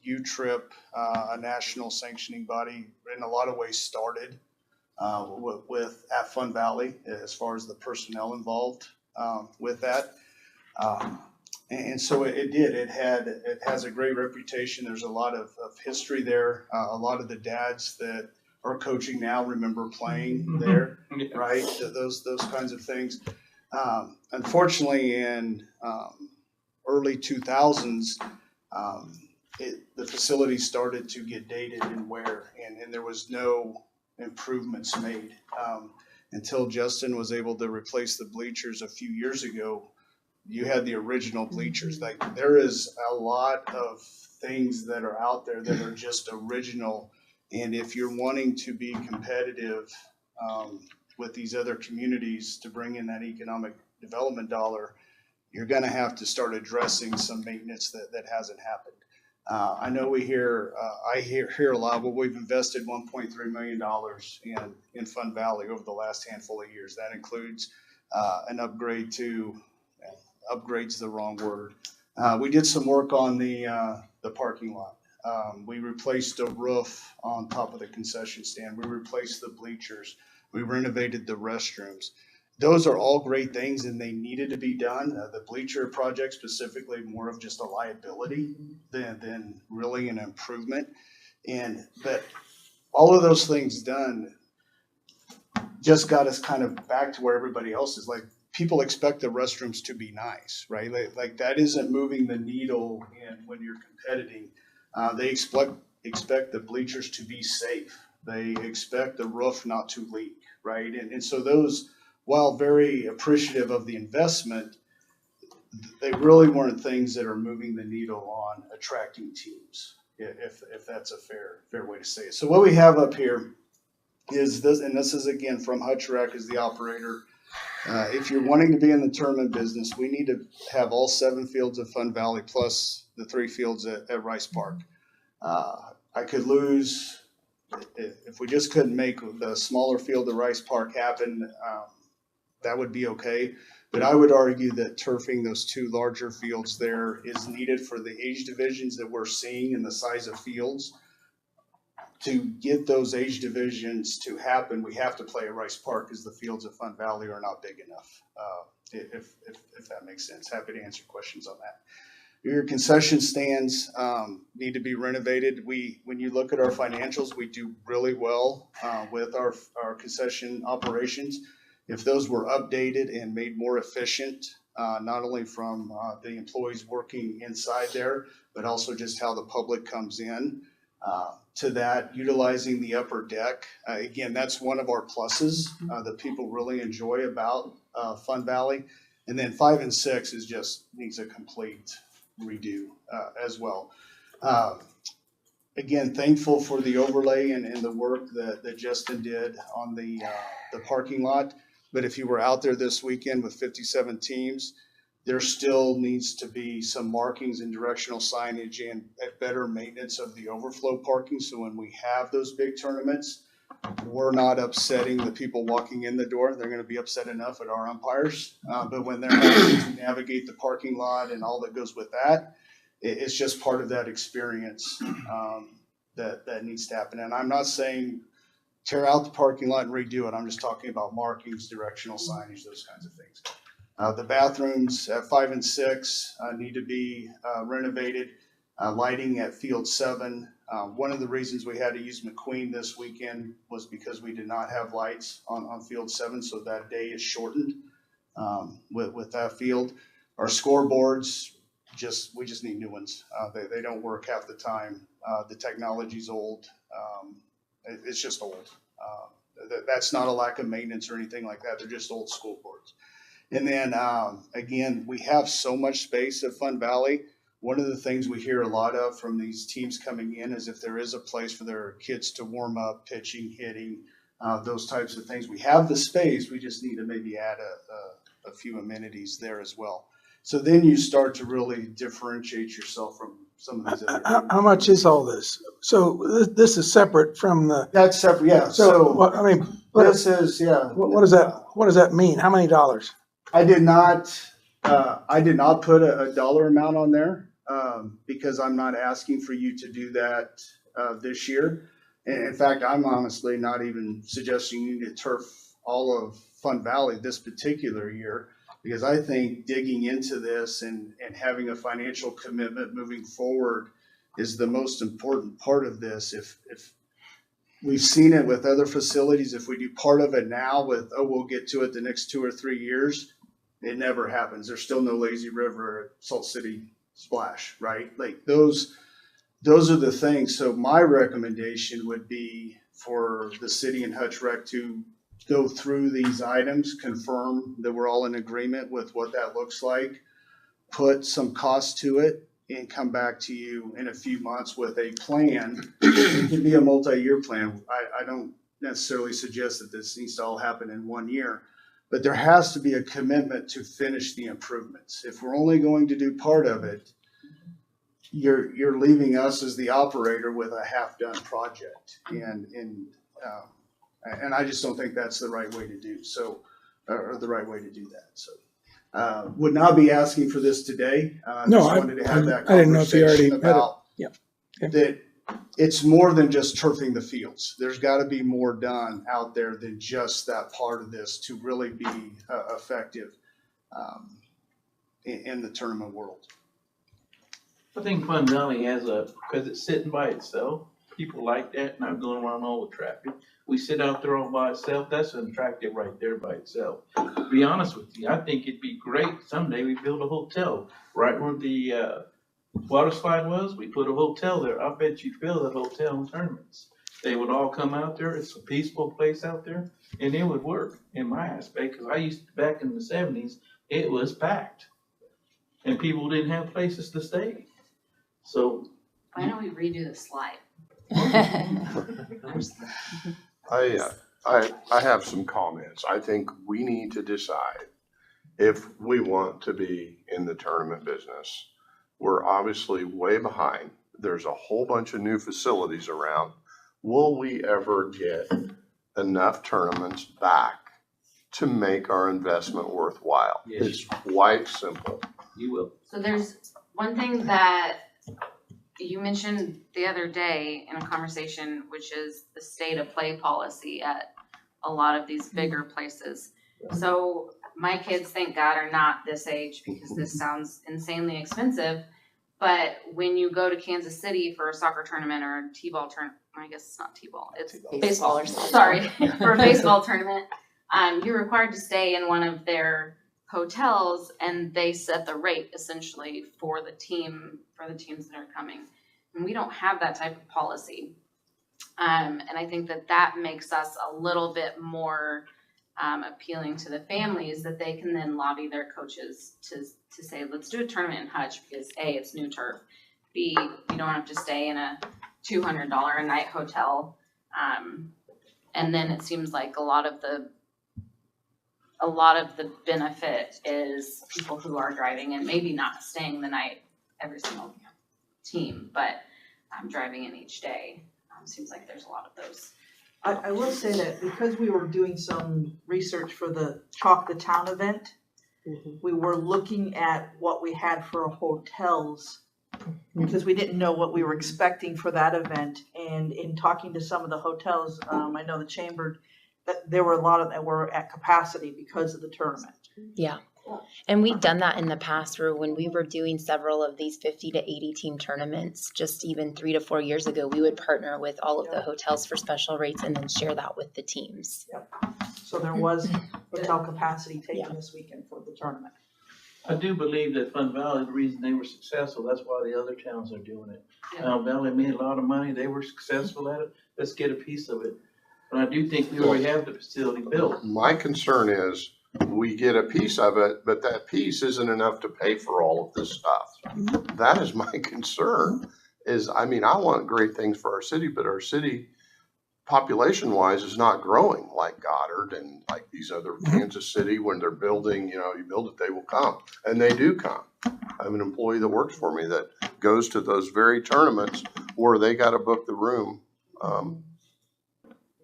[SPEAKER 7] UTRIP, a national sanctioning body, in a lot of ways started with at Fun Valley as far as the personnel involved with that. And so it did. It has a great reputation. There's a lot of history there. A lot of the dads that are coaching now remember playing there, right? Those kinds of things. Unfortunately, in early 2000s, the facility started to get dated and wear, and there was no improvements made until Justin was able to replace the bleachers a few years ago. You had the original bleachers. Like, there is a lot of things that are out there that are just original. And if you're wanting to be competitive with these other communities to bring in that economic development dollar, you're going to have to start addressing some maintenance that hasn't happened. I know I hear a lot, but we've invested $1.3 million in Fun Valley over the last handful of years. That includes an upgrade's the wrong word. We did some work on the parking lot. We replaced a roof on top of the concession stand. We replaced the bleachers. We renovated the restrooms. Those are all great things and they needed to be done. The bleacher project specifically more of just a liability than really an improvement. But all of those things done just got us kind of back to where everybody else is. Like, people expect the restrooms to be nice, right? Like that isn't moving the needle when you're competing. They expect the bleachers to be safe. They expect the roof not to leak, right? And so those, while very appreciative of the investment, they really weren't things that are moving the needle on attracting teams, if that's a fair way to say it. So what we have up here is this, and this is again from Hutchinson as the operator. If you're wanting to be in the tournament business, we need to have all 7 fields of Fun Valley plus the 3 fields at Rice Park. I could lose if we just couldn't make the smaller field at Rice Park happen. That would be okay. But I would argue that turfing those 2 larger fields there is needed for the age divisions that we're seeing and the size of fields. To get those age divisions to happen, we have to play at Rice Park because the fields at Fun Valley are not big enough. If that makes sense. Happy to answer questions on that. Your concession stands need to be renovated. When you look at our financials, we do really well with our concession operations. If those were updated and made more efficient, not only from the employees working inside there, but also just how the public comes in. To that, utilizing the upper deck. Again, that's one of our pluses that people really enjoy about Fun Valley. And then 5 and 6 needs a complete redo as well. Again, thankful for the overlay and the work that Justin did on the parking lot. But if you were out there this weekend with 57 teams, there still needs to be some markings and directional signage and better maintenance of the overflow parking. So when we have those big tournaments, we're not upsetting the people walking in the door. They're going to be upset enough at our umpires. But when they're having to navigate the parking lot and all that goes with that, it's just part of that experience that needs to happen. And I'm not saying tear out the parking lot and redo it. I'm just talking about markings, directional signage, those kinds of things. The bathrooms at 5 and 6 need to be renovated. Lighting at Field 7. One of the reasons we had to use McQueen this weekend was because we did not have lights on Field 7, so that day is shortened with that field. Our scoreboards, we just need new ones. They don't work half the time. The technology's old. It's just old. That's not a lack of maintenance or anything like that. They're just old scoreboards. And then, again, we have so much space at Fun Valley. One of the things we hear a lot of from these teams coming in is if there is a place for their kids to warm up, pitching, hitting, those types of things. We have the space. We just need to maybe add a few amenities there as well. So then you start to really differentiate yourself from some of these other.
[SPEAKER 10] How much is all this? So this is separate from the.
[SPEAKER 7] That's separate, yeah.
[SPEAKER 10] So I mean,
[SPEAKER 7] this is, yeah.
[SPEAKER 10] What does that mean? How many dollars?
[SPEAKER 7] I did not put a dollar amount on there because I'm not asking for you to do that this year. And in fact, I'm honestly not even suggesting you need to turf all of Fun Valley this particular year, because I think digging into this and having a financial commitment moving forward is the most important part of this. If we've seen it with other facilities, if we do part of it now we'll get to it the next 2 or 3 years, it never happens. There's still no lazy river at Salt City Splash, right? Like those are the things. So my recommendation would be for the city and Hutch Rec to go through these items, confirm that we're all in agreement with what that looks like, put some cost to it, and come back to you in a few months with a plan. It can be a multi-year plan. I don't necessarily suggest that this needs to all happen in 1 year, but there has to be a commitment to finish the improvements. If we're only going to do part of it, you're leaving us as the operator with a half-done project. And I just don't think that's the right way to do so, or the right way to do that. So, would not be asking for this today.
[SPEAKER 10] No,
[SPEAKER 7] Just wanted to have that
[SPEAKER 10] I didn't know if you already
[SPEAKER 7] conversation
[SPEAKER 10] had it.
[SPEAKER 7] about
[SPEAKER 10] Yeah. Okay.
[SPEAKER 7] that it's more than just turfing the fields. There's got to be more done out there than just that part of this to really be effective in the tournament world.
[SPEAKER 12] I think Fun Valley has because it's sitting by itself, people like that, not going around all the traffic. We sit out there all by itself, that's an attractive right there by itself. To be honest with you, I think it'd be great someday we build a hotel right where the water slide was, we put a hotel there. I bet you'd fill that hotel in tournaments. They would all come out there, it's a peaceful place out there, and it would work in my aspect, because I used to, back in the 70s, it was packed. And people didn't have places to stay. So.
[SPEAKER 4] Why don't we redo the slide?
[SPEAKER 13] I have some comments. I think we need to decide if we want to be in the tournament business. We're obviously way behind. There's a whole bunch of new facilities around. Will we ever get enough tournaments back to make our investment worthwhile?
[SPEAKER 12] Yes.
[SPEAKER 13] It's quite simple.
[SPEAKER 12] You will.
[SPEAKER 4] So there's one thing that you mentioned the other day in a conversation, which is the state of play policy at a lot of these bigger places. So my kids, thank God, are not this age because this sounds insanely expensive. But when you go to Kansas City for a soccer tournament or a t-ball tournament, I guess it's not t-ball, it's
[SPEAKER 8] Baseball or something.
[SPEAKER 4] Sorry, for a baseball tournament, you're required to stay in one of their hotels, and they set the rate essentially for the teams that are coming. And we don't have that type of policy. And I think that makes us a little bit more appealing to the families, that they can then lobby their coaches to say, let's do a tournament in Hutch because A, it's new turf. B, you don't have to stay in a $200 a night hotel. And then it seems like a lot of the benefit is people who are driving and maybe not staying the night every single team, but driving in each day. Seems like there's a lot of those.
[SPEAKER 14] I will say that because we were doing some research for the Chalk the Town event, we were looking at what we had for hotels because we didn't know what we were expecting for that event. And in talking to some of the hotels, I know the Chamber, that there were a lot of that were at capacity because of the tournament.
[SPEAKER 15] Yeah. And we've done that in the past where when we were doing several of these 50 to 80 team tournaments, just even 3 to 4 years ago, we would partner with all of the hotels for special rates and then share that with the teams.
[SPEAKER 14] So there was hotel capacity taken this weekend for the tournament.
[SPEAKER 12] I do believe that Fun Valley, the reason they were successful, that's why the other towns are doing it. Valley made a lot of money, they were successful at it, let's get a piece of it. But I do think we already have the facility built.
[SPEAKER 13] My concern is we get a piece of it, but that piece isn't enough to pay for all of this stuff. That is my concern. I want great things for our city, but our city population-wise is not growing like Goddard and like these other Kansas City. When they're building, you build it, they will come, and they do come. I have an employee that works for me that goes to those very tournaments where they got to book the room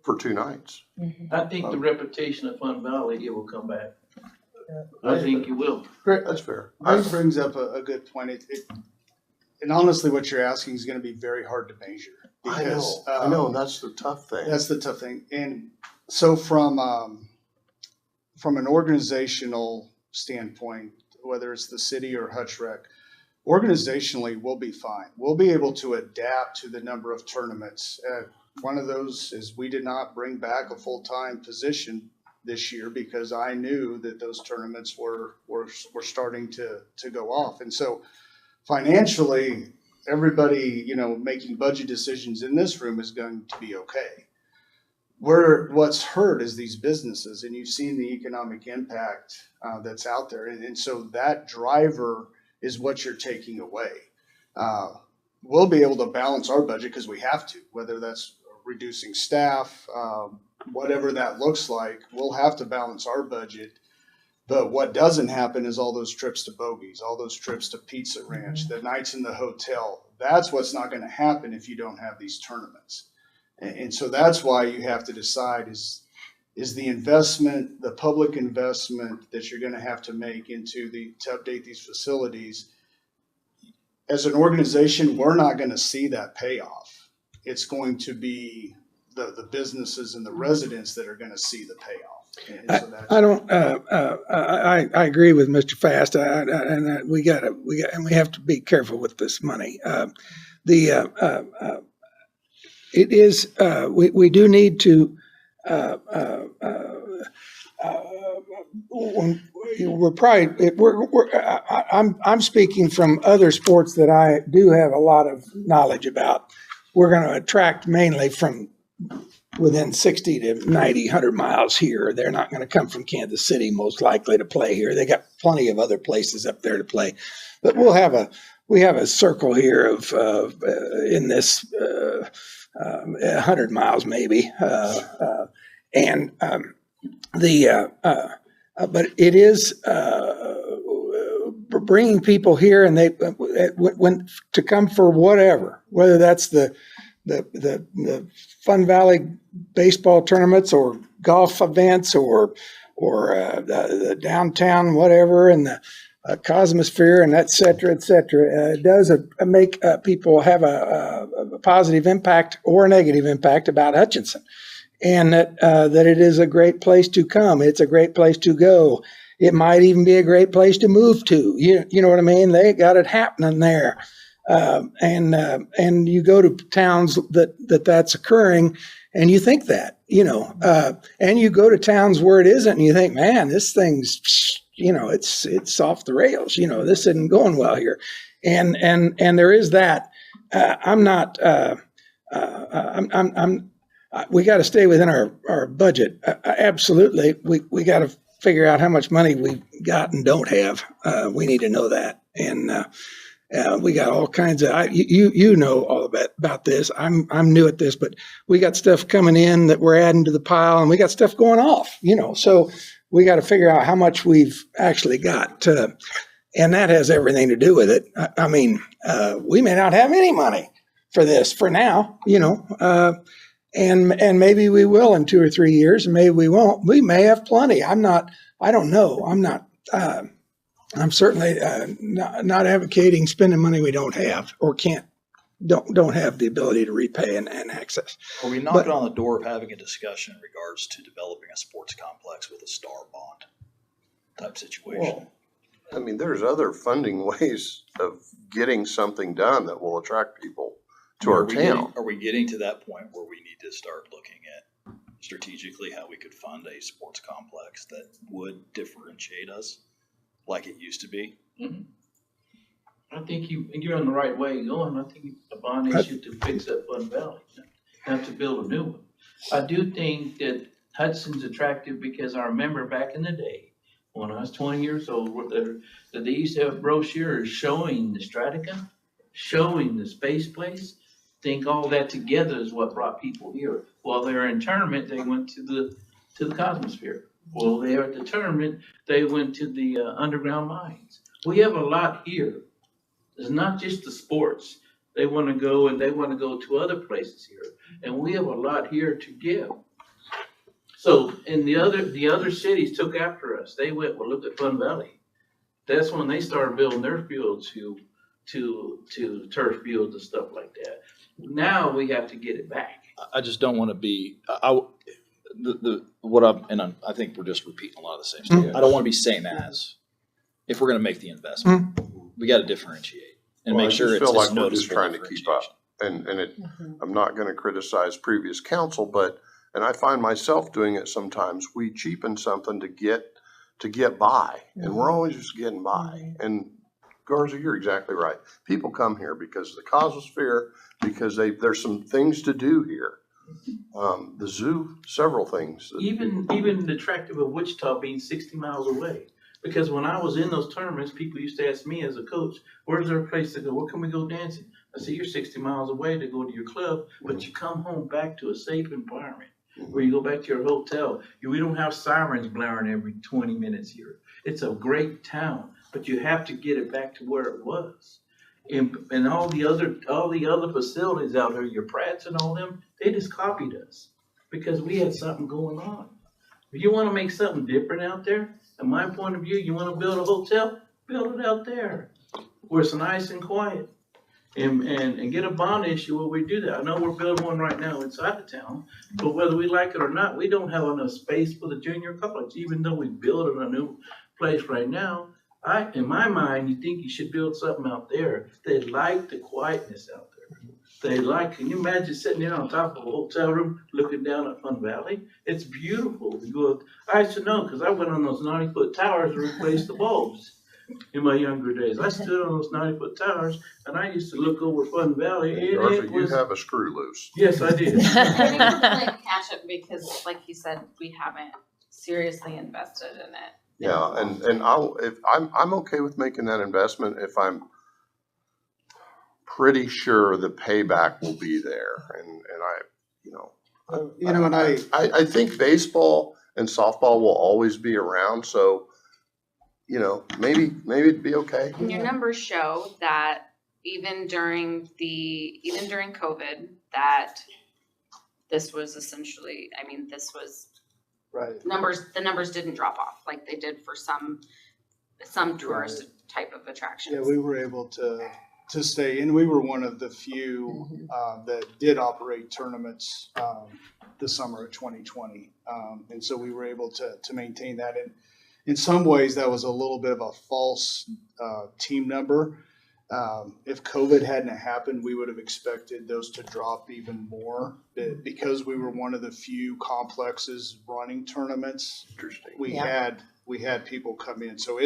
[SPEAKER 13] for 2 nights.
[SPEAKER 12] I think the reputation of Fun Valley, it will come back. I think it will.
[SPEAKER 13] Great, that's fair.
[SPEAKER 7] Greg brings up a good point. And honestly, what you're asking is going to be very hard to measure. Because,
[SPEAKER 13] I know, and that's the tough thing.
[SPEAKER 7] That's the tough thing. And so from an organizational standpoint, whether it's the city or Hutch Rec, organizationally, we'll be fine. We'll be able to adapt to the number of tournaments. One of those is we did not bring back a full-time position this year because I knew that those tournaments were starting to go off. And so financially, everybody, making budget decisions in this room is going to be okay. What's hurt is these businesses, and you've seen the economic impact that's out there. And so that driver is what you're taking away. We'll be able to balance our budget because we have to, whether that's reducing staff, whatever that looks like, we'll have to balance our budget. But what doesn't happen is all those trips to Bogies, all those trips to Pizza Ranch, the nights in the hotel. That's what's not going to happen if you don't have these tournaments. And so that's why you have to decide is the investment, the public investment that you're going to have to make to update these facilities. As an organization, we're not going to see that payoff. It's going to be the businesses and the residents that are going to see the payoff.
[SPEAKER 10] I agree with Mr. Fast, and we have to be careful with this money. It is, we do need to, I'm speaking from other sports that I do have a lot of knowledge about. We're going to attract mainly from within 60 to 90, 100 miles here. They're not going to come from Kansas City, most likely, to play here. They got plenty of other places up there to play. But we have a circle here of in this 100 miles maybe, but it is bringing people here, and they when to come for whether that's the Fun Valley baseball tournaments or golf events or the downtown whatever, and the Cosmosphere and et cetera, et cetera. It does make people have a positive impact or a negative impact about Hutchinson, and that it is a great place to come. It's a great place to go. It might even be a great place to move to. You know what I mean? They got it happening there. And you go to towns that's occurring, and you think that, and you go to towns where it isn't, and you think, man, this thing's, it's off the rails. This isn't going well here. And there is that. We got to stay within our budget. Absolutely. We got to figure out how much money we've got and don't have. We need to know that. And, we got all kinds of, you know all about this. I'm new at this, but we got stuff coming in that we're adding to the pile, and we got stuff going off, so we got to figure out how much we've actually got. And that has everything to do with it. I mean, we may not have any money for this for now, and maybe we will in 2 or 3 years, and maybe we won't. We may have plenty. I don't know. I'm certainly not advocating spending money we don't have or don't have the ability to repay and access.
[SPEAKER 3] Are we knocking on the door of having a discussion in regards to developing a sports complex with a star bond type situation?
[SPEAKER 13] Well, I mean, there's other funding ways of getting something done that will attract people to our town.
[SPEAKER 3] Are we getting to that point where we need to start looking at strategically how we could fund a sports complex that would differentiate us like it used to be?
[SPEAKER 12] Mm-hmm. I think you're on the right way going. I think a bond issue to fix up Fun Valley, not to build a new one. I do think that Hudson's attractive because I remember back in the day when I was 20 years old, that they used to have brochures showing the Stratican, showing the space place. Think all that together is what brought people here. While they were in tournament, they went to the Cosmosphere. Well, they were at the tournament, they went to the underground mines. We have a lot here. It's not just the sports. They want to go to other places here. And we have a lot here to give. So, and the other cities took after us. They went, well, look at Fun Valley. That's when they started building their fields to turf fields and stuff like that. Now we have to get it back.
[SPEAKER 3] I just don't want to be, I think we're just repeating a lot of the same stuff. I don't want to be same as. If we're going to make the investment, we got to differentiate and make sure it's
[SPEAKER 13] like
[SPEAKER 3] noticeable.
[SPEAKER 13] we're just trying to keep up. And I'm not going to criticize previous council, and I find myself doing it sometimes. We cheapen something to get by, and we're always just getting by. And Garza, you're exactly right. People come here because of the Cosmosphere, because there's some things to do here. The zoo, several things.
[SPEAKER 12] Even the attractive of Wichita being 60 miles away. Because when I was in those tournaments, people used to ask me as a coach, where's there a place to go? Where can we go dancing? I said, you're 60 miles away to go to your club, but you come home back to a safe environment where you go back to your hotel. We don't have sirens blaring every 20 minutes here. It's a great town, but you have to get it back to where it was. And all the other facilities out there, your Pratts and all them, they just copied us because we had something going on. If you wanna make something different out there, in my point of view, you wanna build a hotel, build it out there where it's nice and quiet. And get a bond issue where we do that. I know we're building one right now inside the town, but whether we like it or not, we don't have enough space for the junior college, even though we build a new place right now. In my mind, you think you should build something out there. They like the quietness out there. Can you imagine sitting there on top of a hotel room looking down at Fun Valley? It's beautiful. I used to know because I went on those 90-foot towers to replace the bulbs. In my younger days, I stood on those 90-foot towers, and I used to look over Fun Valley. And
[SPEAKER 13] Darcy, you have a screw loose.
[SPEAKER 12] Yes, I did.
[SPEAKER 4] We can play catch up because, like you said, we haven't seriously invested in it.
[SPEAKER 13] Yeah, and I'm okay with making that investment if I'm pretty sure the payback will be there. And I think baseball and softball will always be around, so maybe it'd be okay.
[SPEAKER 4] And your numbers show that even during COVID, that this was essentially,
[SPEAKER 7] Right.
[SPEAKER 4] the numbers didn't drop off like they did for some tourist type of attractions.
[SPEAKER 7] Yeah, we were able to stay, and we were one of the few that did operate tournaments the summer of 2020. And so we were able to maintain that. And in some ways, that was a little bit of a false team number. If COVID hadn't happened, we would have expected those to drop even more. But because we were one of the few complexes running tournaments,
[SPEAKER 13] Interesting.
[SPEAKER 7] we had people come in. So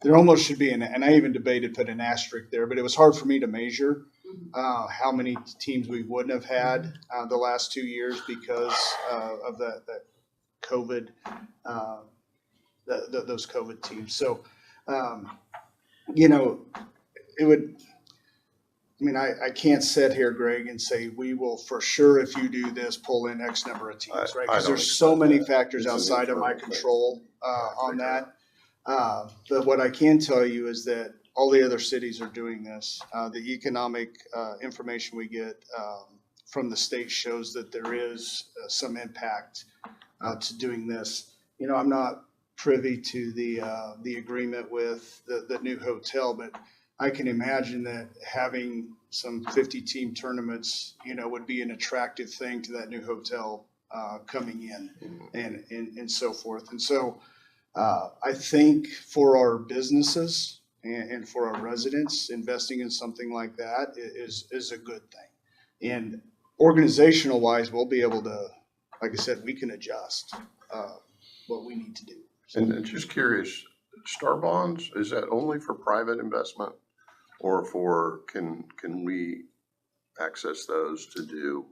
[SPEAKER 7] there almost should be, and I even debated put an asterisk there, but it was hard for me to measure how many teams we wouldn't have had the last 2 years because of that COVID, those COVID teams. So, it would, I can't sit here, Greg, and say we will for sure, if you do this, pull in X number of teams, right? Because there's so many factors outside of my control on that. But what I can tell you is that all the other cities are doing this. The economic information we get from the state shows that there is some impact to doing this. I'm not privy to the agreement with the new hotel, but I can imagine that having some 50-team tournaments, would be an attractive thing to that new hotel coming in and so forth. And so I think for our businesses and for our residents, investing in something like that is a good thing. And organizational wise, we'll be able to, like I said, we can adjust what we need to do.
[SPEAKER 13] And just curious, Star Bonds, is that only for private investment? Or can we access those to do?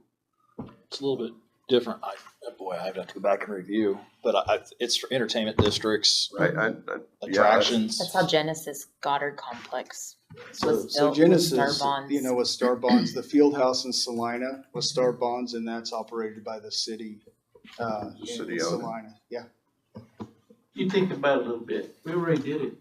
[SPEAKER 3] It's a little bit different. I'd have to go back and review, but it's for entertainment districts,
[SPEAKER 13] right?
[SPEAKER 3] Attractions.
[SPEAKER 15] That's how Genesis Goddard Complex
[SPEAKER 7] So
[SPEAKER 15] was built with
[SPEAKER 7] Genesis,
[SPEAKER 15] Star Bonds.
[SPEAKER 7] with Star Bonds, the field house in Salina was Star Bonds, and that's operated by the city.
[SPEAKER 13] City
[SPEAKER 7] in
[SPEAKER 13] owned.
[SPEAKER 7] Salina, yeah.
[SPEAKER 12] You think about it a little bit. We already did it.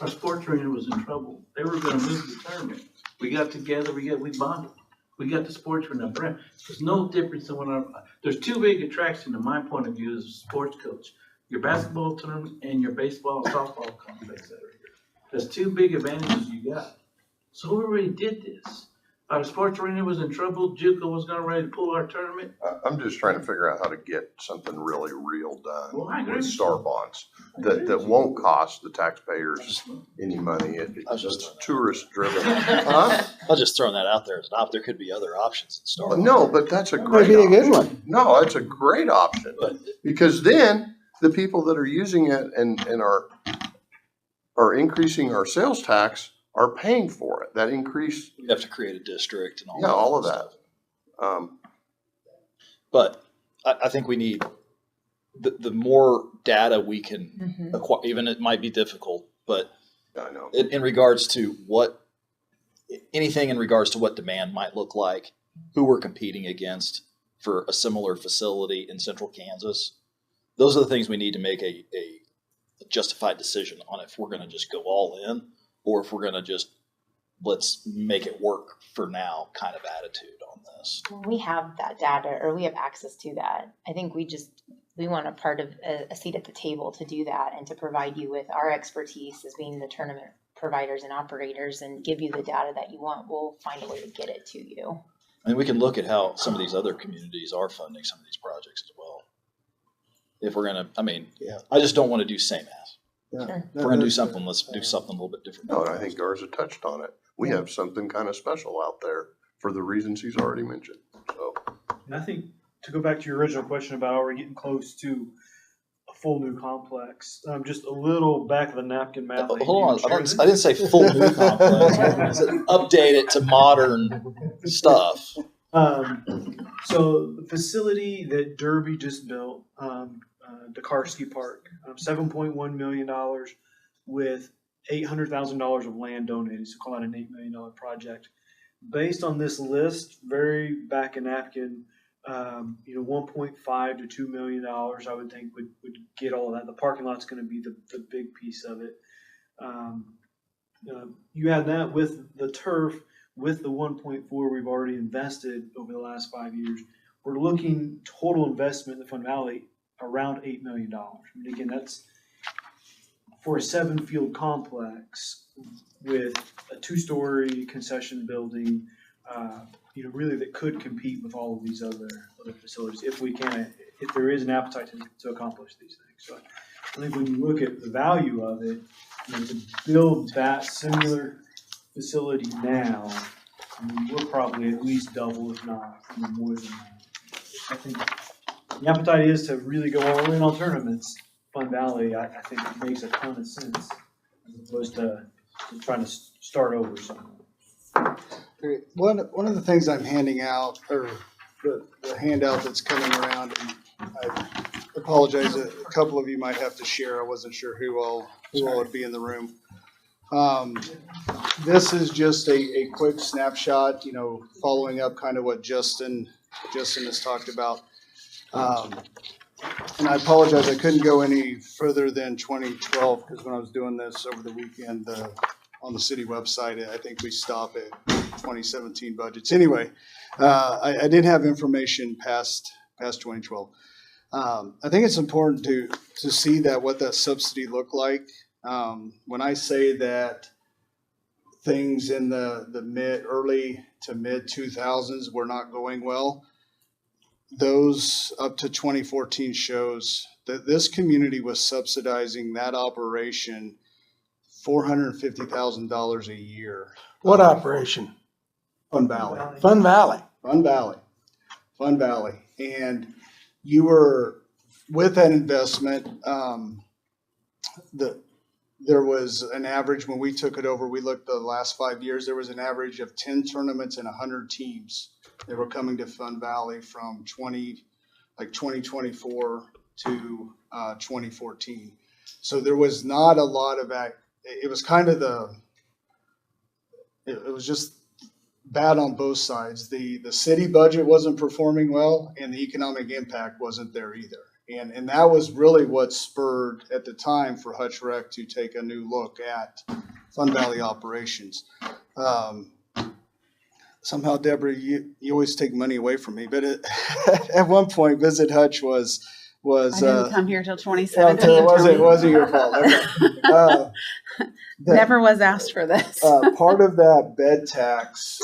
[SPEAKER 12] Our sports arena was in trouble. They were gonna move the tournament. We got together, we bonded. We got the sports arena brand. There's no difference in there's two big attractions in my point of view as a sports coach. Your basketball tournament and your baseball, softball complex that are here. There's two big advantages you got. So we already did this. Our sports arena was in trouble. JUCO was gonna ready to pull our tournament.
[SPEAKER 13] I'm just trying to figure out how to get something really real done
[SPEAKER 12] Well, I agree
[SPEAKER 13] with
[SPEAKER 12] with
[SPEAKER 13] Star
[SPEAKER 12] you.
[SPEAKER 13] Bonds that won't cost the taxpayers any money. It's tourist driven. Huh?
[SPEAKER 3] I'll just throw that out there. There could be other options in Star.
[SPEAKER 13] No, but that's a
[SPEAKER 10] That
[SPEAKER 13] great
[SPEAKER 10] might be a good
[SPEAKER 13] option.
[SPEAKER 10] one.
[SPEAKER 13] No, it's a great option because then the people that are using it and are increasing our sales tax are paying for it. That increase.
[SPEAKER 3] You have to create a district and all.
[SPEAKER 13] Yeah,
[SPEAKER 3] that
[SPEAKER 13] all of
[SPEAKER 3] stuff.
[SPEAKER 13] that.
[SPEAKER 3] But I think we need the more data we can acquire. Even it might be difficult, but
[SPEAKER 13] I know
[SPEAKER 3] in regards to anything in regards to what demand might look like, who we're competing against for a similar facility in central Kansas. Those are the things we need to make a a justified decision on if we're going to just go all in or if we're going to just let's make it work for now kind of attitude on this.
[SPEAKER 15] We have that data, or we have access to that. I think we want a part of a seat at the table to do that and to provide you with our expertise as being the tournament providers and operators and give you the data that you want. We'll find a way to get it to you.
[SPEAKER 3] I mean, we can look at how some of these other communities are funding some of these projects as well. If we're going to, I mean, I just don't want to do same as.
[SPEAKER 15] Sure.
[SPEAKER 3] If we're going to do something, let's do something a little bit different.
[SPEAKER 13] No, and I think Garza touched on it. We have something kind of special out there for the reasons he's already mentioned, so.
[SPEAKER 11] And I think, to go back to your original question about are we getting close to a full new complex, just a little back of the napkin math.
[SPEAKER 3] Hold on, I didn't say full new complex. I said update it to modern stuff.
[SPEAKER 11] So the facility that Derby just built, Dekarsky Park, $7.1 million with $800,000 of land donated, so call it an $8 million project. Based on this list, very back in napkin, 1.5 to $2 million, I would think would get all of that. The parking lot's going to be the big piece of it. You add that with the turf, with the 1.4 we've already invested over the last 5 years, we're looking total investment in the Fun Valley around $8 million. I mean, again, that's for a 7-field complex with a 2-story concession building, really that could compete with all of these other facilities if there is an appetite to accomplish these things. So I think when you look at the value of it, to build that similar facility now, we're probably at least double, if not more than that. I think the appetite is to really go all in on tournaments. Fun Valley, I think it makes a ton of sense as opposed to trying to start over somewhere.
[SPEAKER 7] One of the things I'm handing out, or the handout that's coming around, and I apologize, a couple of you might have to share. I wasn't sure who all would be in the room. This is just a quick snapshot, following up kind of what Justin has talked about. And I apologize, I couldn't go any further than 2012 because when I was doing this over the weekend on the city website, I think we stop at 2017 budgets. Anyway, I didn't have information past 2012. I think it's important to see what that subsidy looked like. When I say that things in the early to mid 2000s were not going well, those up to 2014 shows that this community was subsidizing that operation $450,000 a year.
[SPEAKER 10] What operation?
[SPEAKER 7] Fun Valley.
[SPEAKER 10] Fun Valley.
[SPEAKER 7] Fun Valley. Fun Valley. And you were, with that investment, there was an average when we took it over, we looked the last 5 years, there was an average of 10 tournaments and 100 teams that were coming to Fun Valley from 2024 to 2014. So there was not a lot of it was kind of it was just bad on both sides. The city budget wasn't performing well and the economic impact wasn't there either. And that was really what spurred at the time for Hutch Rec to take a new look at Fun Valley operations. Somehow, Deborah, you always take money away from me. But at one point, Visit Hutch was
[SPEAKER 1] I didn't come here till 2017.
[SPEAKER 7] It wasn't your fault. Okay.
[SPEAKER 1] Never was asked for this.
[SPEAKER 7] Part of that bed tax,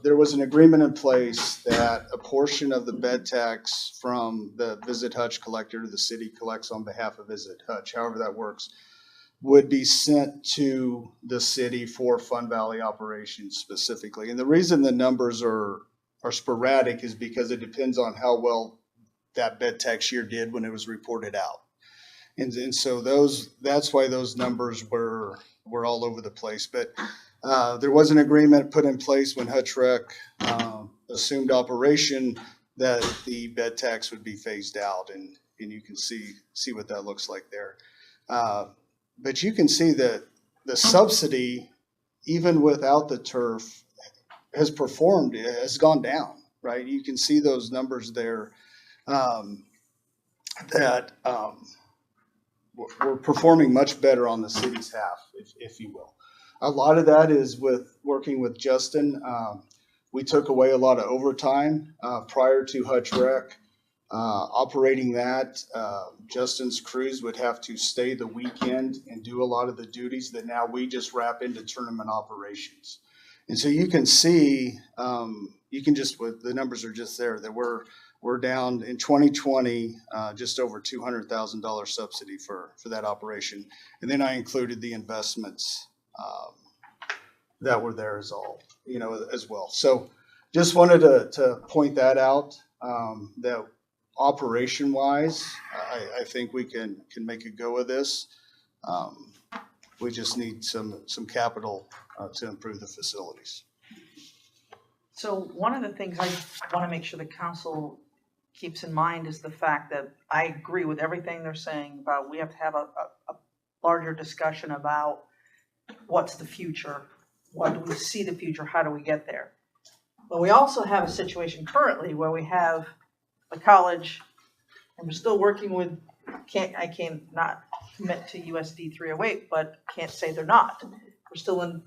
[SPEAKER 7] there was an agreement in place that a portion of the bed tax from the Visit Hutch collector, the city collects on behalf of Visit Hutch, however that works, would be sent to the city for Fun Valley operations specifically. And the reason the numbers are sporadic is because it depends on how well that bed tax year did when it was reported out. And so that's why those numbers were all over the place. But there was an agreement put in place when Hutch Rec assumed operation that the bed tax would be phased out, and you can see what that looks like there. But you can see that the subsidy, even without the turf, has gone down, right? You can see those numbers there that we're performing much better on the city's half, if you will. A lot of that is with working with Justin. We took away a lot of overtime prior to Hutch Rec. Operating that, Justin's crews would have to stay the weekend and do a lot of the duties that now we just wrap into tournament operations. And so you can see, you can just, with the numbers are just there, that we're down in 2020, just over $200,000 subsidy for that operation. And then I included the investments that were there as well. So just wanted to point that out, that operation wise, I think we can make a go of this. We just need some capital to improve the facilities.
[SPEAKER 14] So one of the things I want to make sure the council keeps in mind is the fact that I agree with everything they're saying about we have to have a larger discussion about what's the future, what do we see the future, how do we get there. But we also have a situation currently where we have a college, and we're still working with, I can't not commit to USD 308, but can't say they're not. We're still in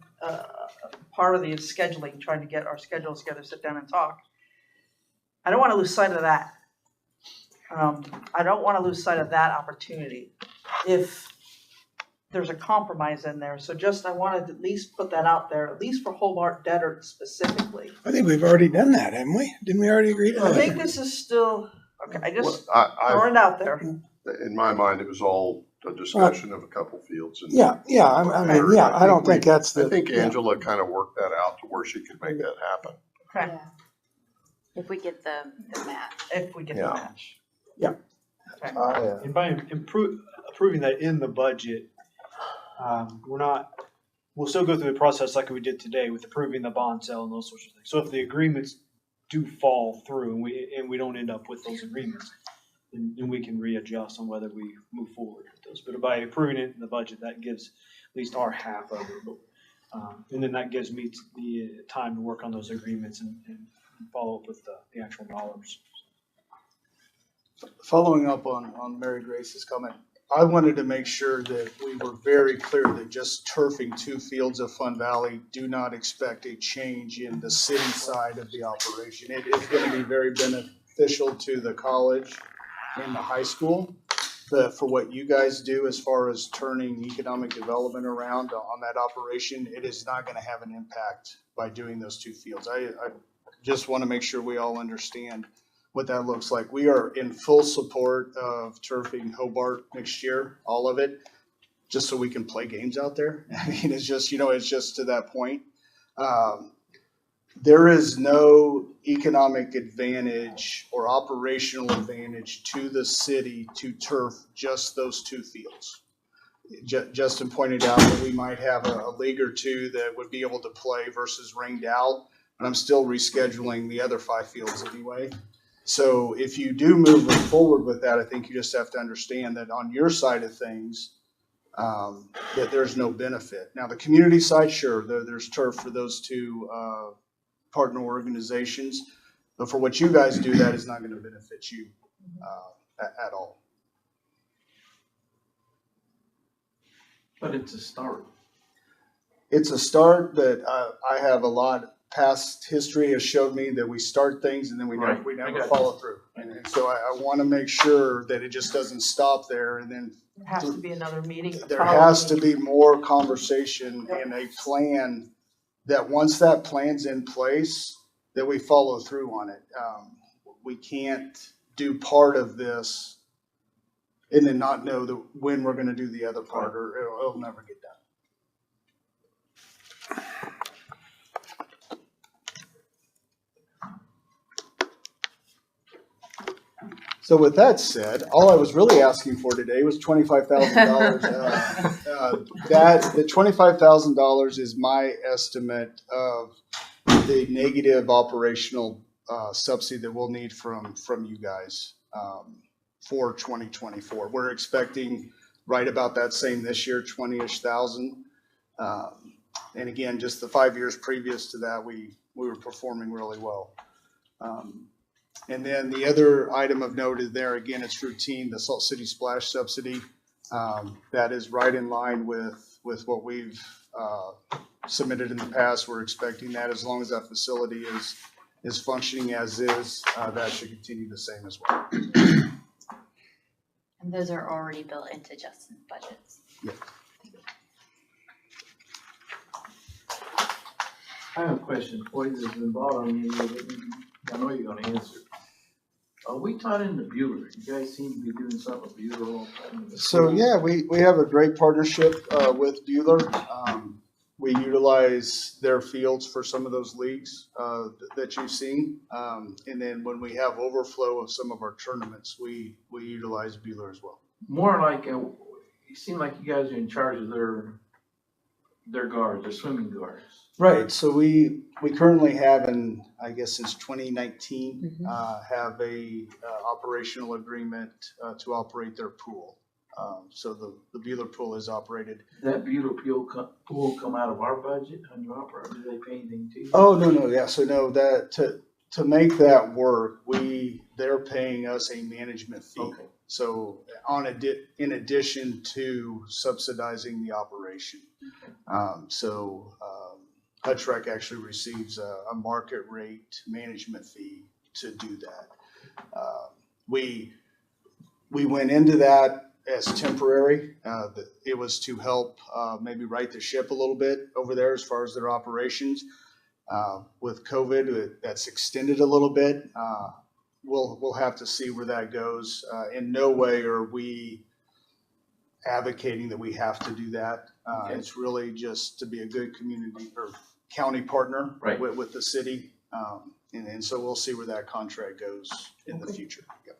[SPEAKER 14] part of the scheduling, trying to get our schedules together, sit down and talk. I don't want to lose sight of that. I don't want to lose sight of that opportunity if there's a compromise in there. So just, I wanted to at least put that out there, at least for Hobart Debtor specifically.
[SPEAKER 10] I think we've already done that, haven't we? Didn't we already agree to
[SPEAKER 14] I
[SPEAKER 10] that?
[SPEAKER 14] think this is still, okay, I just
[SPEAKER 13] I
[SPEAKER 14] throwing it out there.
[SPEAKER 13] in my mind, it was all a discussion of a couple fields. And
[SPEAKER 10] Yeah, I don't think that's the.
[SPEAKER 13] I think Angela kind of worked that out to where she could make that happen.
[SPEAKER 14] Okay.
[SPEAKER 5] Yeah. If we get the match.
[SPEAKER 14] If we get the match.
[SPEAKER 10] Yeah.
[SPEAKER 14] Okay.
[SPEAKER 11] And by approving that in the budget, we'll still go through the process like we did today with approving the bond sale and those sorts of things. So if the agreements do fall through and we don't end up with those agreements, then we can readjust on whether we move forward with those. But by approving it in the budget, that gives at least our half of it. And then that gives me the time to work on those agreements and follow up with the actual dollars.
[SPEAKER 7] Following up on Mary Grace's comment, I wanted to make sure that we were very clear that just turfing 2 fields of Fun Valley, do not expect a change in the city side of the operation. It is going to be very beneficial to the college and the high school. But for what you guys do as far as turning economic development around on that operation, it is not going to have an impact by doing those 2 fields. I just want to make sure we all understand what that looks like. We are in full support of turfing Hobart next year, all of it, just so we can play games out there. I mean, it's just, it's just to that point. There is no economic advantage or operational advantage to the city to turf just those 2 fields. Justin pointed out that we might have a league or 2 that would be able to play versus rained out, but I'm still rescheduling the other 5 fields anyway. So if you do move forward with that, I think you just have to understand that on your side of things, that there's no benefit. Now, the community side, sure, there's turf for those 2 partner organizations, but for what you guys do, that is not going to benefit you at all.
[SPEAKER 12] But it's a start.
[SPEAKER 7] It's a start, but I have a lot. Past history has showed me that we start things and then we never follow through. And so I want to make sure that it just doesn't stop there. And then
[SPEAKER 14] There has to be another meeting.
[SPEAKER 7] there has to be more conversation and a plan that once that plan's in place, that we follow through on it. We can't do part of this and then not know when we're going to do the other part, or it'll never get done. So with that said, all I was really asking for today was $25,000. The $25,000 is my estimate of the negative operational subsidy that we'll need from you guys for 2024. We're expecting right about that same this year, 20-ish thousand. And again, just the 5 years previous to that, we were performing really well. And then the other item of note is there, again, it's routine, the Salt City Splash subsidy. That is right in line with what we've submitted in the past. We're expecting that as long as that facility is functioning as is, that should continue the same as well.
[SPEAKER 5] And those are already built into Justin's budgets.
[SPEAKER 12] I have a question for you that's involved on you. I know you're gonna answer. Are we taught in the Bueller? You guys seem to be doing something with Bueller all the time.
[SPEAKER 7] So yeah, we have a great partnership with Bueller. We utilize their fields for some of those leagues that you've seen. And then when we have overflow of some of our tournaments, we utilize Bueller as well.
[SPEAKER 12] More like, you seem like you guys are in charge of their guards, their swimming guards.
[SPEAKER 7] Right. So we currently have, and I guess since 2019, have a operational agreement to operate their pool. So the Bueller pool is operated.
[SPEAKER 12] That Bueller pool come out of our budget on your operator? Do they pay anything to you?
[SPEAKER 7] Oh, no. Yeah. So no, that to make that work, they're paying us a management fee.
[SPEAKER 12] Okay.
[SPEAKER 7] So in addition to subsidizing the operation. Hutchinson actually receives a market rate management fee to do that. We went into that as temporary. It was to help maybe right the ship a little bit over there as far as their operations. With COVID, that's extended a little bit. We'll have to see where that goes. In no way are we advocating that we have to do that. It's really just to be a good community or county partner with the city. And so we'll see where that contract goes in the future. Yep.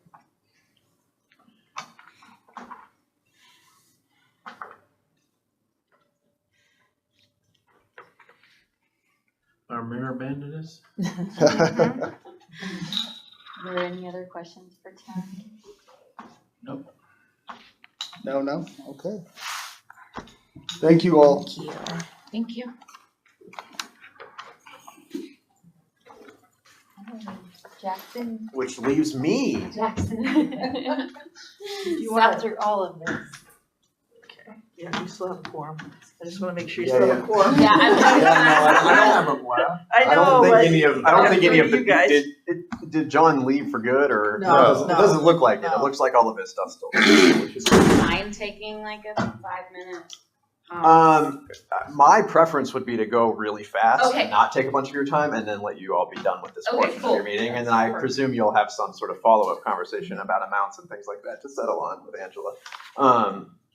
[SPEAKER 12] Our mayor abandoned us?
[SPEAKER 5] Are there any other questions for Tim?
[SPEAKER 12] Nope.
[SPEAKER 7] No? Okay. Thank you all.
[SPEAKER 5] Thank you. Thank you. Jackson.
[SPEAKER 16] Which leaves me.
[SPEAKER 5] Jackson.
[SPEAKER 14] You
[SPEAKER 5] Sat
[SPEAKER 14] want
[SPEAKER 5] through all of this.
[SPEAKER 14] Yeah, you still have a quorum. I just want to make sure you still have a quorum.
[SPEAKER 5] Yeah,
[SPEAKER 16] I don't have a quorum.
[SPEAKER 14] I know, but
[SPEAKER 16] I don't think any of
[SPEAKER 14] you guys.
[SPEAKER 16] Did John leave for good or
[SPEAKER 14] No,
[SPEAKER 16] it doesn't look like it. It looks like all of his stuff's still.
[SPEAKER 4] Mind taking like a 5-minute?
[SPEAKER 16] My preference would be to go really fast
[SPEAKER 4] Okay.
[SPEAKER 16] and not take a bunch of your time and then let you all be done with this
[SPEAKER 4] Okay,
[SPEAKER 16] portion
[SPEAKER 4] cool.
[SPEAKER 16] of your meeting. And then I presume you'll have some sort of follow-up conversation about amounts and things like that to settle on with Angela.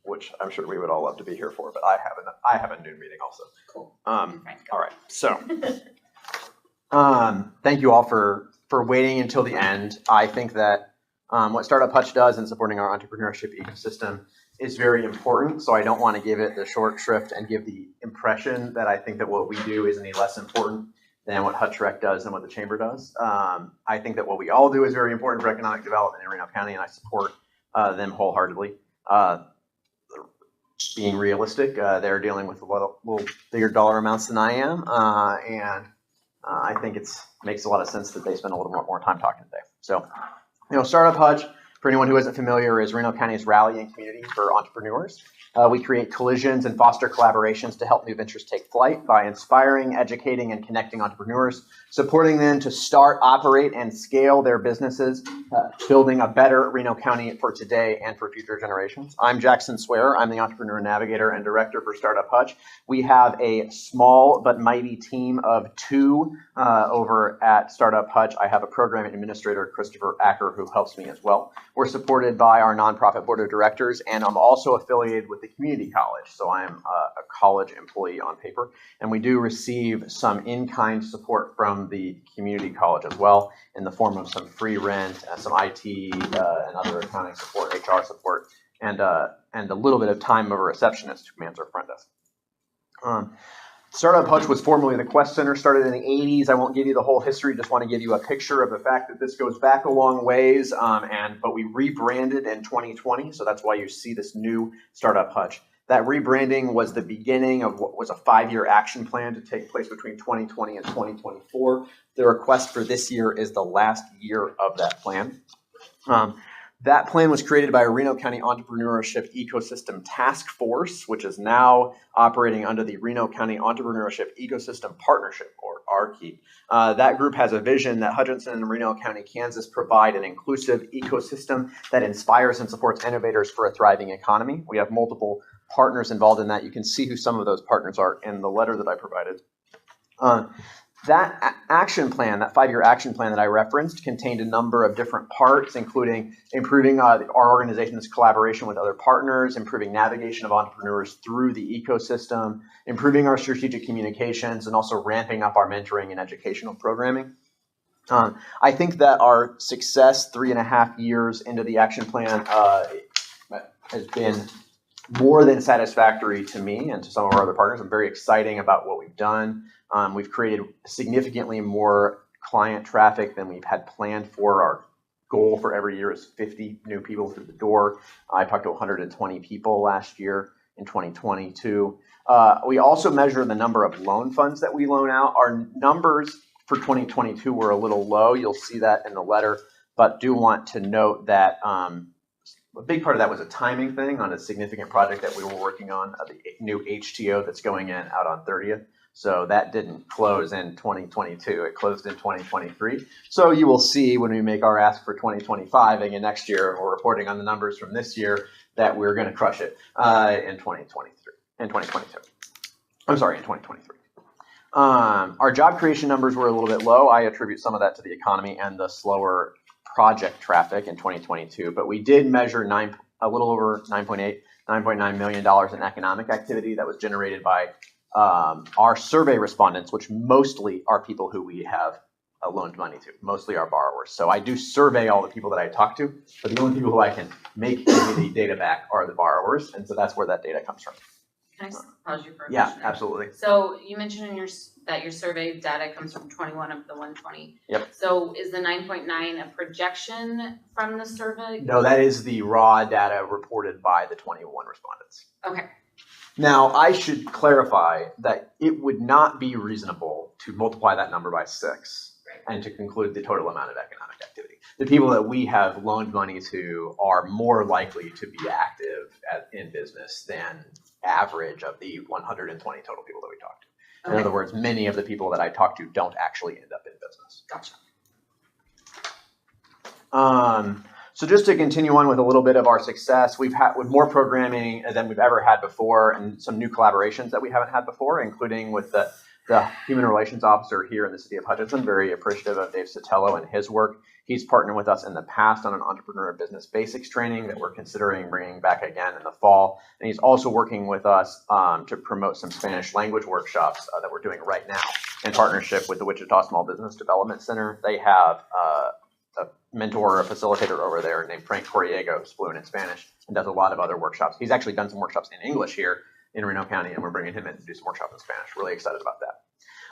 [SPEAKER 16] Which I'm sure we would all love to be here for, but I have a noon meeting also.
[SPEAKER 4] Cool.
[SPEAKER 16] All right. So thank you all for waiting until the end. I think that what Startup Hutch does in supporting our entrepreneurship ecosystem is very important. So I don't want to give it the short shrift and give the impression that I think that what we do is any less important than what Hutchinson does and what the Chamber does. I think that what we all do is very important for economic development in Reno County, and I support them wholeheartedly. Being realistic, they're dealing with a little bigger dollar amounts than I am, and I think it makes a lot of sense that they spend a little more time talking today. So, Startup Hutch, for anyone who isn't familiar, is Reno County's rallying community for entrepreneurs. We create collisions and foster collaborations to help new ventures take flight by inspiring, educating, and connecting entrepreneurs, supporting them to start, operate, and scale their businesses, building a better Reno County for today and for future generations. I'm Jackson Swearer. I'm the Entrepreneur Navigator and Director for Startup Hutch. We have a small but mighty team of 2 over at Startup Hutch. I have a program administrator, Christopher Acker, who helps me as well. We're supported by our nonprofit board of directors, and I'm also affiliated with the community college. So I'm a college employee on paper, and we do receive some in-kind support from the community college as well in the form of some free rent, some IT and other accounting support, HR support, and a little bit of time of a receptionist who mans our front desk. Startup Hutch was formerly the Quest Center, started in the 80s. I won't give you the whole history, just want to give you a picture of the fact that this goes back a long ways, but we rebranded in 2020, so that's why you see this new Startup Hutch. That rebranding was the beginning of what was a 5-year action plan to take place between 2020 and 2024. The request for this year is the last year of that plan. That plan was created by a Reno County Entrepreneurship Ecosystem Task Force, which is now operating under the Reno County Entrepreneurship Ecosystem Partnership, or RKEP. That group has a vision that Hutchinson and Reno County, Kansas provide an inclusive ecosystem that inspires and supports innovators for a thriving economy. We have multiple partners involved in that. You can see who some of those partners are in the letter that I provided. That action plan, that 5-year action plan that I referenced, contained a number of different parts, including improving our organization's collaboration with other partners, improving navigation of entrepreneurs through the ecosystem, improving our strategic communications, and also ramping up our mentoring and educational programming. I think that our success 3.5 years into the action plan has been more than satisfactory to me and to some of our other partners. I'm very excited about what we've done. We've created significantly more client traffic than we've had planned for. Our goal for every year is 50 new people through the door. I talked to 120 people last year in 2022. We also measure the number of loan funds that we loan out. Our numbers for 2022 were a little low. You'll see that in the letter, but do want to note that a big part of that was a timing thing on a significant project that we were working on, the new HTO that's going in out on 30th. So that didn't close in 2022. It closed in 2023. So you will see when we make our ask for 2025 again next year, and we're reporting on the numbers from this year, that we're going to crush it in 2023, in 2022. I'm sorry, in 2023. Our job creation numbers were a little bit low. I attribute some of that to the economy and the slower project traffic in 2022, but we did measure a little over $9.9 million in economic activity that was generated by our survey respondents, which mostly are people who we have loaned money to, mostly our borrowers. So I do survey all the people that I talk to, but the only people who I can make give me the data back are the borrowers, and so that's where that data comes from.
[SPEAKER 4] Can I pause you for a question?
[SPEAKER 16] Yeah, absolutely.
[SPEAKER 4] So you mentioned in that your survey data comes from 21 of the 120.
[SPEAKER 16] Yep.
[SPEAKER 4] So is the 9.9 a projection from the survey?
[SPEAKER 16] No, that is the raw data reported by the 21 respondents.
[SPEAKER 4] Okay.
[SPEAKER 16] Now, I should clarify that it would not be reasonable to multiply that number by 6 and to conclude the total amount of economic activity. The people that we have loaned money to are more likely to be active in business than average of the 120 total people that we talked to. In other words, many of the people that I talk to don't actually end up in business.
[SPEAKER 4] Gotcha.
[SPEAKER 16] So just to continue on with a little bit of our success, we've had with more programming than we've ever had before, and some new collaborations that we haven't had before, including with the Human Relations Officer here in the city of Hutchinson. Very appreciative of Dave Sotelo and his work. He's partnered with us in the past on an entrepreneur business basics training that we're considering bringing back again in the fall. And he's also working with us to promote some Spanish language workshops that we're doing right now in partnership with the Wichita Small Business Development Center. They have a mentor or a facilitator over there named Frank Corriego, who's fluent in Spanish and does a lot of other workshops. He's actually done some workshops in English here in Reno County, and we're bringing him in to do some workshops in Spanish. Really excited about that.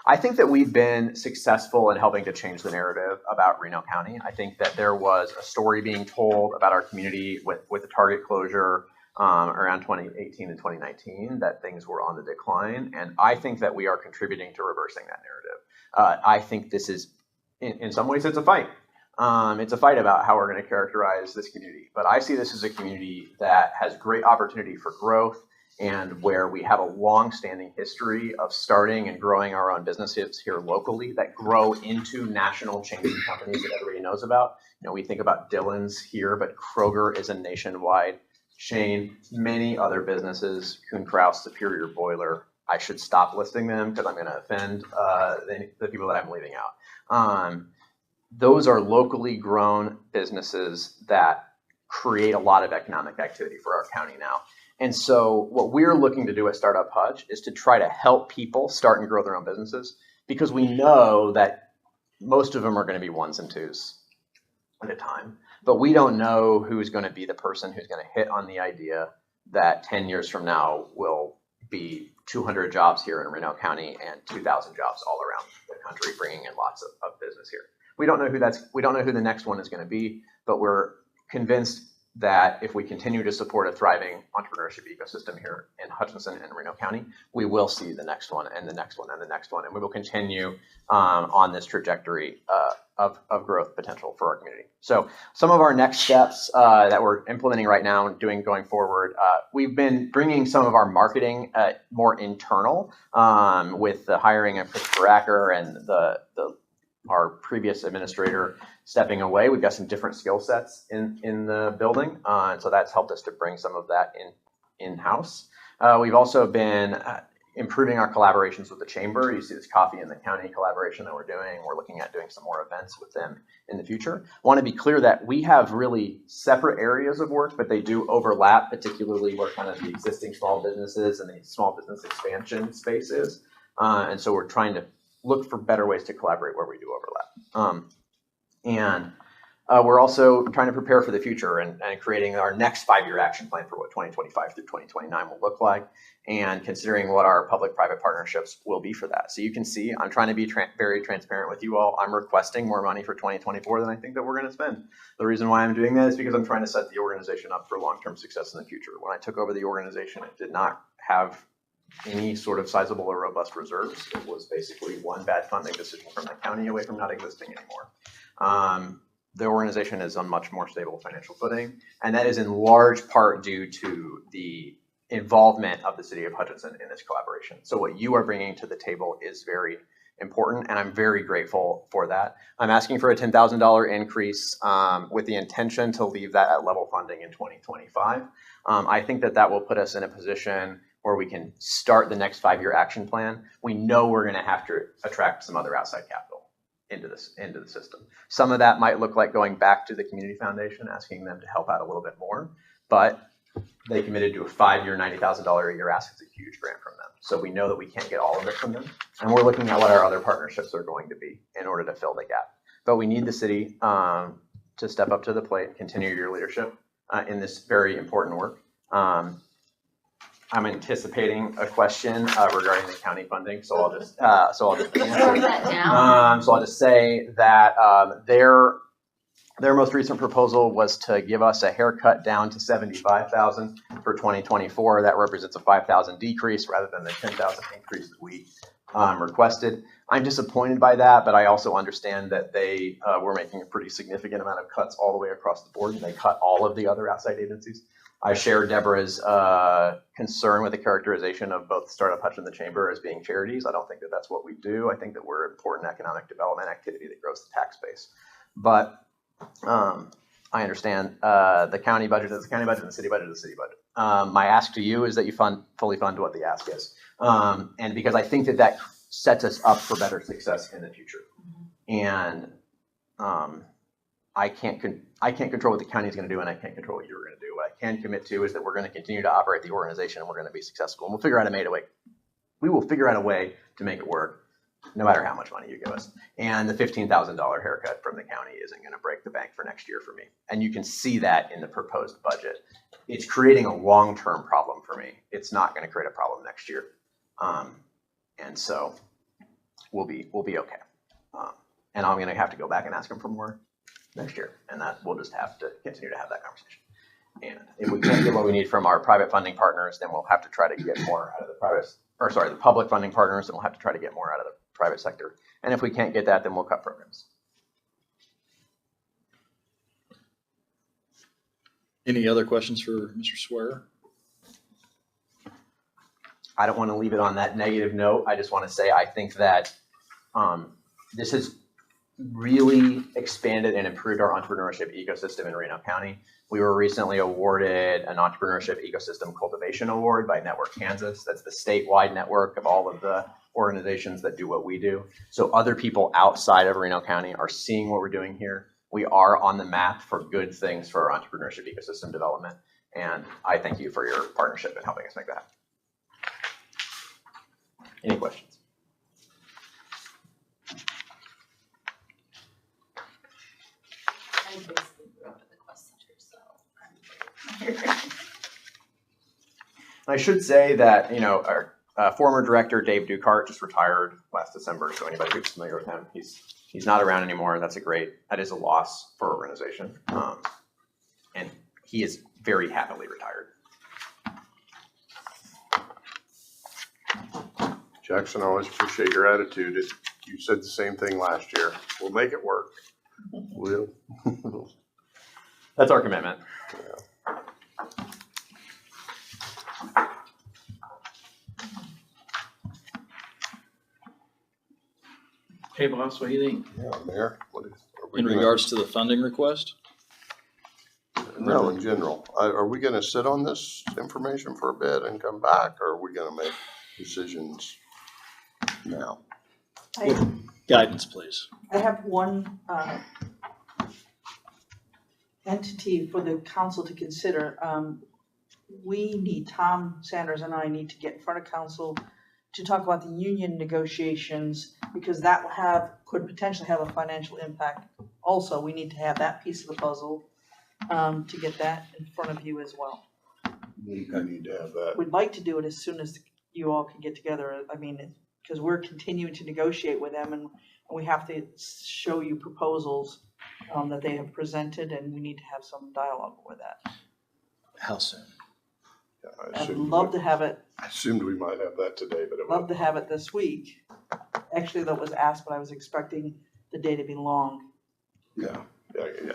[SPEAKER 16] I think that we've been successful in helping to change the narrative about Reno County. I think that there was a story being told about our community with the Target closure around 2018 and 2019, that things were on the decline. And I think that we are contributing to reversing that narrative. I think this is, in some ways, it's a fight. It's a fight about how we're going to characterize this community. But I see this as a community that has great opportunity for growth, and where we have a long-standing history of starting and growing our own businesses here locally that grow into national chain companies that everybody knows about. You know, we think about Dillon's here, but Kroger is a nationwide chain. Many other businesses, Kuhn Krause, Superior Boiler. I should stop listing them because I'm going to offend the people that I'm leaving out. Those are locally grown businesses that create a lot of economic activity for our county now. And so what we're looking to do at Startup Hutch is to try to help people start and grow their own businesses, because we know that most of them are going to be ones and twos at a time. But we don't know who's going to be the person who's going to hit on the idea that 10 years from now will be 200 jobs here in Reno County and 2,000 jobs all around the country, bringing in lots of business here. We don't know who the next one is going to be, but we're convinced that if we continue to support a thriving entrepreneurship ecosystem here in Hutchinson and Reno County, we will see the next one and the next one and the next one. And we will continue on this trajectory of growth potential for our community. So some of our next steps that we're implementing right now and doing going forward, we've been bringing some of our marketing more internal with the hiring of Christopher Acker and our previous administrator stepping away. We've got some different skill sets in the building, and so that's helped us to bring some of that in-house. We've also been improving our collaborations with the chamber. You see this coffee in the county collaboration that we're doing. We're looking at doing some more events with them in the future. I want to be clear that we have really separate areas of work, but they do overlap, particularly where kind of the existing small businesses and the small business expansion space is. And so we're trying to look for better ways to collaborate where we do overlap. We're also trying to prepare for the future and creating our next 5-year action plan for what 2025 through 2029 will look like, and considering what our public-private partnerships will be for that. So you can see I'm trying to be very transparent with you all. I'm requesting more money for 2024 than I think that we're going to spend. The reason why I'm doing that is because I'm trying to set the organization up for long-term success in the future. When I took over the organization, it did not have any sort of sizable or robust reserves. It was basically one bad funding decision from the county away from not existing anymore. The organization is on much more stable financial footing, and that is in large part due to the involvement of the city of Hutchinson in this collaboration. So what you are bringing to the table is very important, and I'm very grateful for that. I'm asking for a $10,000 increase with the intention to leave that at level funding in 2025. I think that will put us in a position where we can start the next 5-year action plan. We know we're going to have to attract some other outside capital into the system. Some of that might look like going back to the community foundation, asking them to help out a little bit more, but they committed to a 5-year, $90,000 a year ask. It's a huge grant from them. So we know that we can't get all of it from them. And we're looking at what our other partnerships are going to be in order to fill the gap. But we need the city to step up to the plate, continue your leadership in this very important work. I'm anticipating a question regarding the county funding, so I'll just answer. So I'll just say that their most recent proposal was to give us a haircut down to $75,000 for 2024. That represents a $5,000 decrease rather than the $10,000 increase that we requested. I'm disappointed by that, but I also understand that they were making a pretty significant amount of cuts all the way across the board, and they cut all of the other outside agencies. I share Deborah's concern with the characterization of both Startup Hutch and the Chamber as being charities. I don't think that that's what we do. I think that we're an important economic development activity that grows the tax base. But I understand the county budget is the county budget and the city budget is the city budget. My ask to you is that you fully fund what the ask is. And because I think that sets us up for better success in the future. And I can't control what the county is going to do, and I can't control what you're going to do. What I can commit to is that we're going to continue to operate the organization, and we're going to be successful. And we'll figure out a way. We will figure out a way to make it work, no matter how much money you give us. And the $15,000 haircut from the county isn't going to break the bank for next year for me. And you can see that in the proposed budget. It's creating a long-term problem for me. It's not going to create a problem next year. And so we'll be okay. And I'm going to have to go back and ask them for more next year, and that we'll just have to continue to have that conversation. And if we can't get what we need from our private funding partners, then we'll have to try to get more out of the public funding partners, and we'll have to try to get more out of the private sector. And if we can't get that, then we'll cut programs.
[SPEAKER 3] Any other questions for Mr. Swearer?
[SPEAKER 16] I don't want to leave it on that negative note. I just want to say I think that this has really expanded and improved our entrepreneurship ecosystem in Reno County. We were recently awarded an Entrepreneurship Ecosystem Cultivation Award by Network Kansas. That's the statewide network of all of the organizations that do what we do. So other people outside of Reno County are seeing what we're doing here. We are on the map for good things for our entrepreneurship ecosystem development. And I thank you for your partnership in helping us make that happen. Any questions?
[SPEAKER 4] I basically grew up at the Quest Center, so.
[SPEAKER 16] I should say that, our former director, Dave Ducart, just retired last December. So anybody who's familiar with him, he's not around anymore. That is a loss for our organization. And he is very happily retired.
[SPEAKER 13] Jackson, I always appreciate your attitude. You said the same thing last year. We'll make it work. We'll.
[SPEAKER 16] That's our commitment.
[SPEAKER 12] Hey, boss, what do you think?
[SPEAKER 13] Yeah, Mayor, are we
[SPEAKER 3] In
[SPEAKER 13] gonna-
[SPEAKER 3] regards to the funding request?
[SPEAKER 13] No, in general. Are we gonna sit on this information for a bit and come back, or are we gonna make decisions now?
[SPEAKER 3] Guidance, please.
[SPEAKER 14] I have one entity for the council to consider. We need, Tom Sanders and I need to get in front of council to talk about the union negotiations, because that will could potentially have a financial impact. Also, we need to have that piece of the puzzle to get that in front of you as well.
[SPEAKER 13] We need to have that.
[SPEAKER 14] We'd like to do it as soon as you all can get together. I mean, because we're continuing to negotiate with them, and we have to show you proposals that they have presented, and we need to have some dialogue with that.
[SPEAKER 3] How soon?
[SPEAKER 13] Yeah,
[SPEAKER 14] I'd love to have it,
[SPEAKER 13] I assumed we might have that today, but it
[SPEAKER 14] love to have it this week. Actually, that was asked, but I was expecting the day to be long.
[SPEAKER 13] Yeah.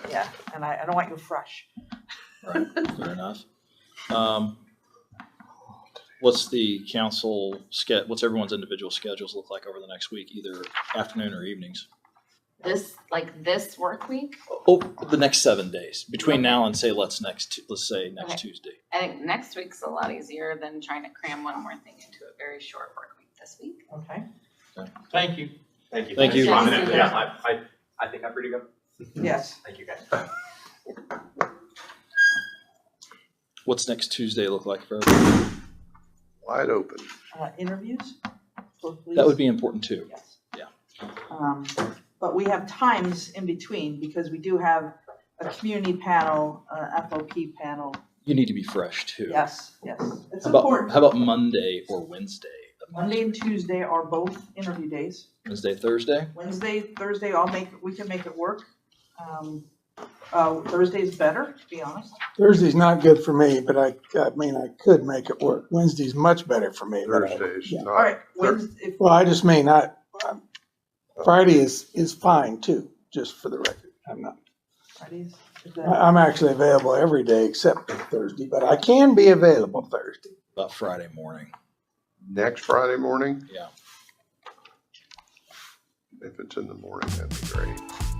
[SPEAKER 14] Yeah, and I don't want you fresh.
[SPEAKER 3] Right, fair enough. What's the council what's everyone's individual schedules look like over the next week, either afternoon or evenings?
[SPEAKER 4] This work week,
[SPEAKER 3] Oh, the next 7 days, between now and say, let's say next
[SPEAKER 4] Okay.
[SPEAKER 3] Tuesday.
[SPEAKER 4] I think next week's a lot easier than trying to cram one more thing into a very short work week this week.
[SPEAKER 14] Okay.
[SPEAKER 12] Thank you.
[SPEAKER 16] Thank you.
[SPEAKER 3] Thank you.
[SPEAKER 16] Yeah, I think I'm free to go.
[SPEAKER 14] Yes.
[SPEAKER 16] Thank you, guys.
[SPEAKER 3] What's next Tuesday look like for everyone?
[SPEAKER 13] Wide open.
[SPEAKER 14] Interviews for police?
[SPEAKER 3] That would be important too.
[SPEAKER 14] Yes.
[SPEAKER 3] Yeah.
[SPEAKER 14] But we have times in between, because we do have a community panel, FOP panel.
[SPEAKER 3] You need to be fresh too.
[SPEAKER 14] Yes, yes. It's
[SPEAKER 3] How about,
[SPEAKER 14] important.
[SPEAKER 3] how about Monday or Wednesday?
[SPEAKER 14] Monday and Tuesday are both interview days.
[SPEAKER 3] Wednesday, Thursday?
[SPEAKER 14] Wednesday, Thursday, we can make it work. Thursday's better, to be honest.
[SPEAKER 10] Thursday's not good for me, but I mean, I could make it work. Wednesday's much better for me. but
[SPEAKER 13] Thursdays,
[SPEAKER 10] yeah.
[SPEAKER 13] not.
[SPEAKER 14] All right, Wednesday,
[SPEAKER 10] Well, I just mean Friday is fine too, just for the record.
[SPEAKER 14] Fridays.
[SPEAKER 10] I'm actually available every day except Thursday, but I can be available Thursday.
[SPEAKER 3] About Friday morning.
[SPEAKER 13] Next Friday morning?
[SPEAKER 3] Yeah.
[SPEAKER 13] If it's in the morning, that'd be great.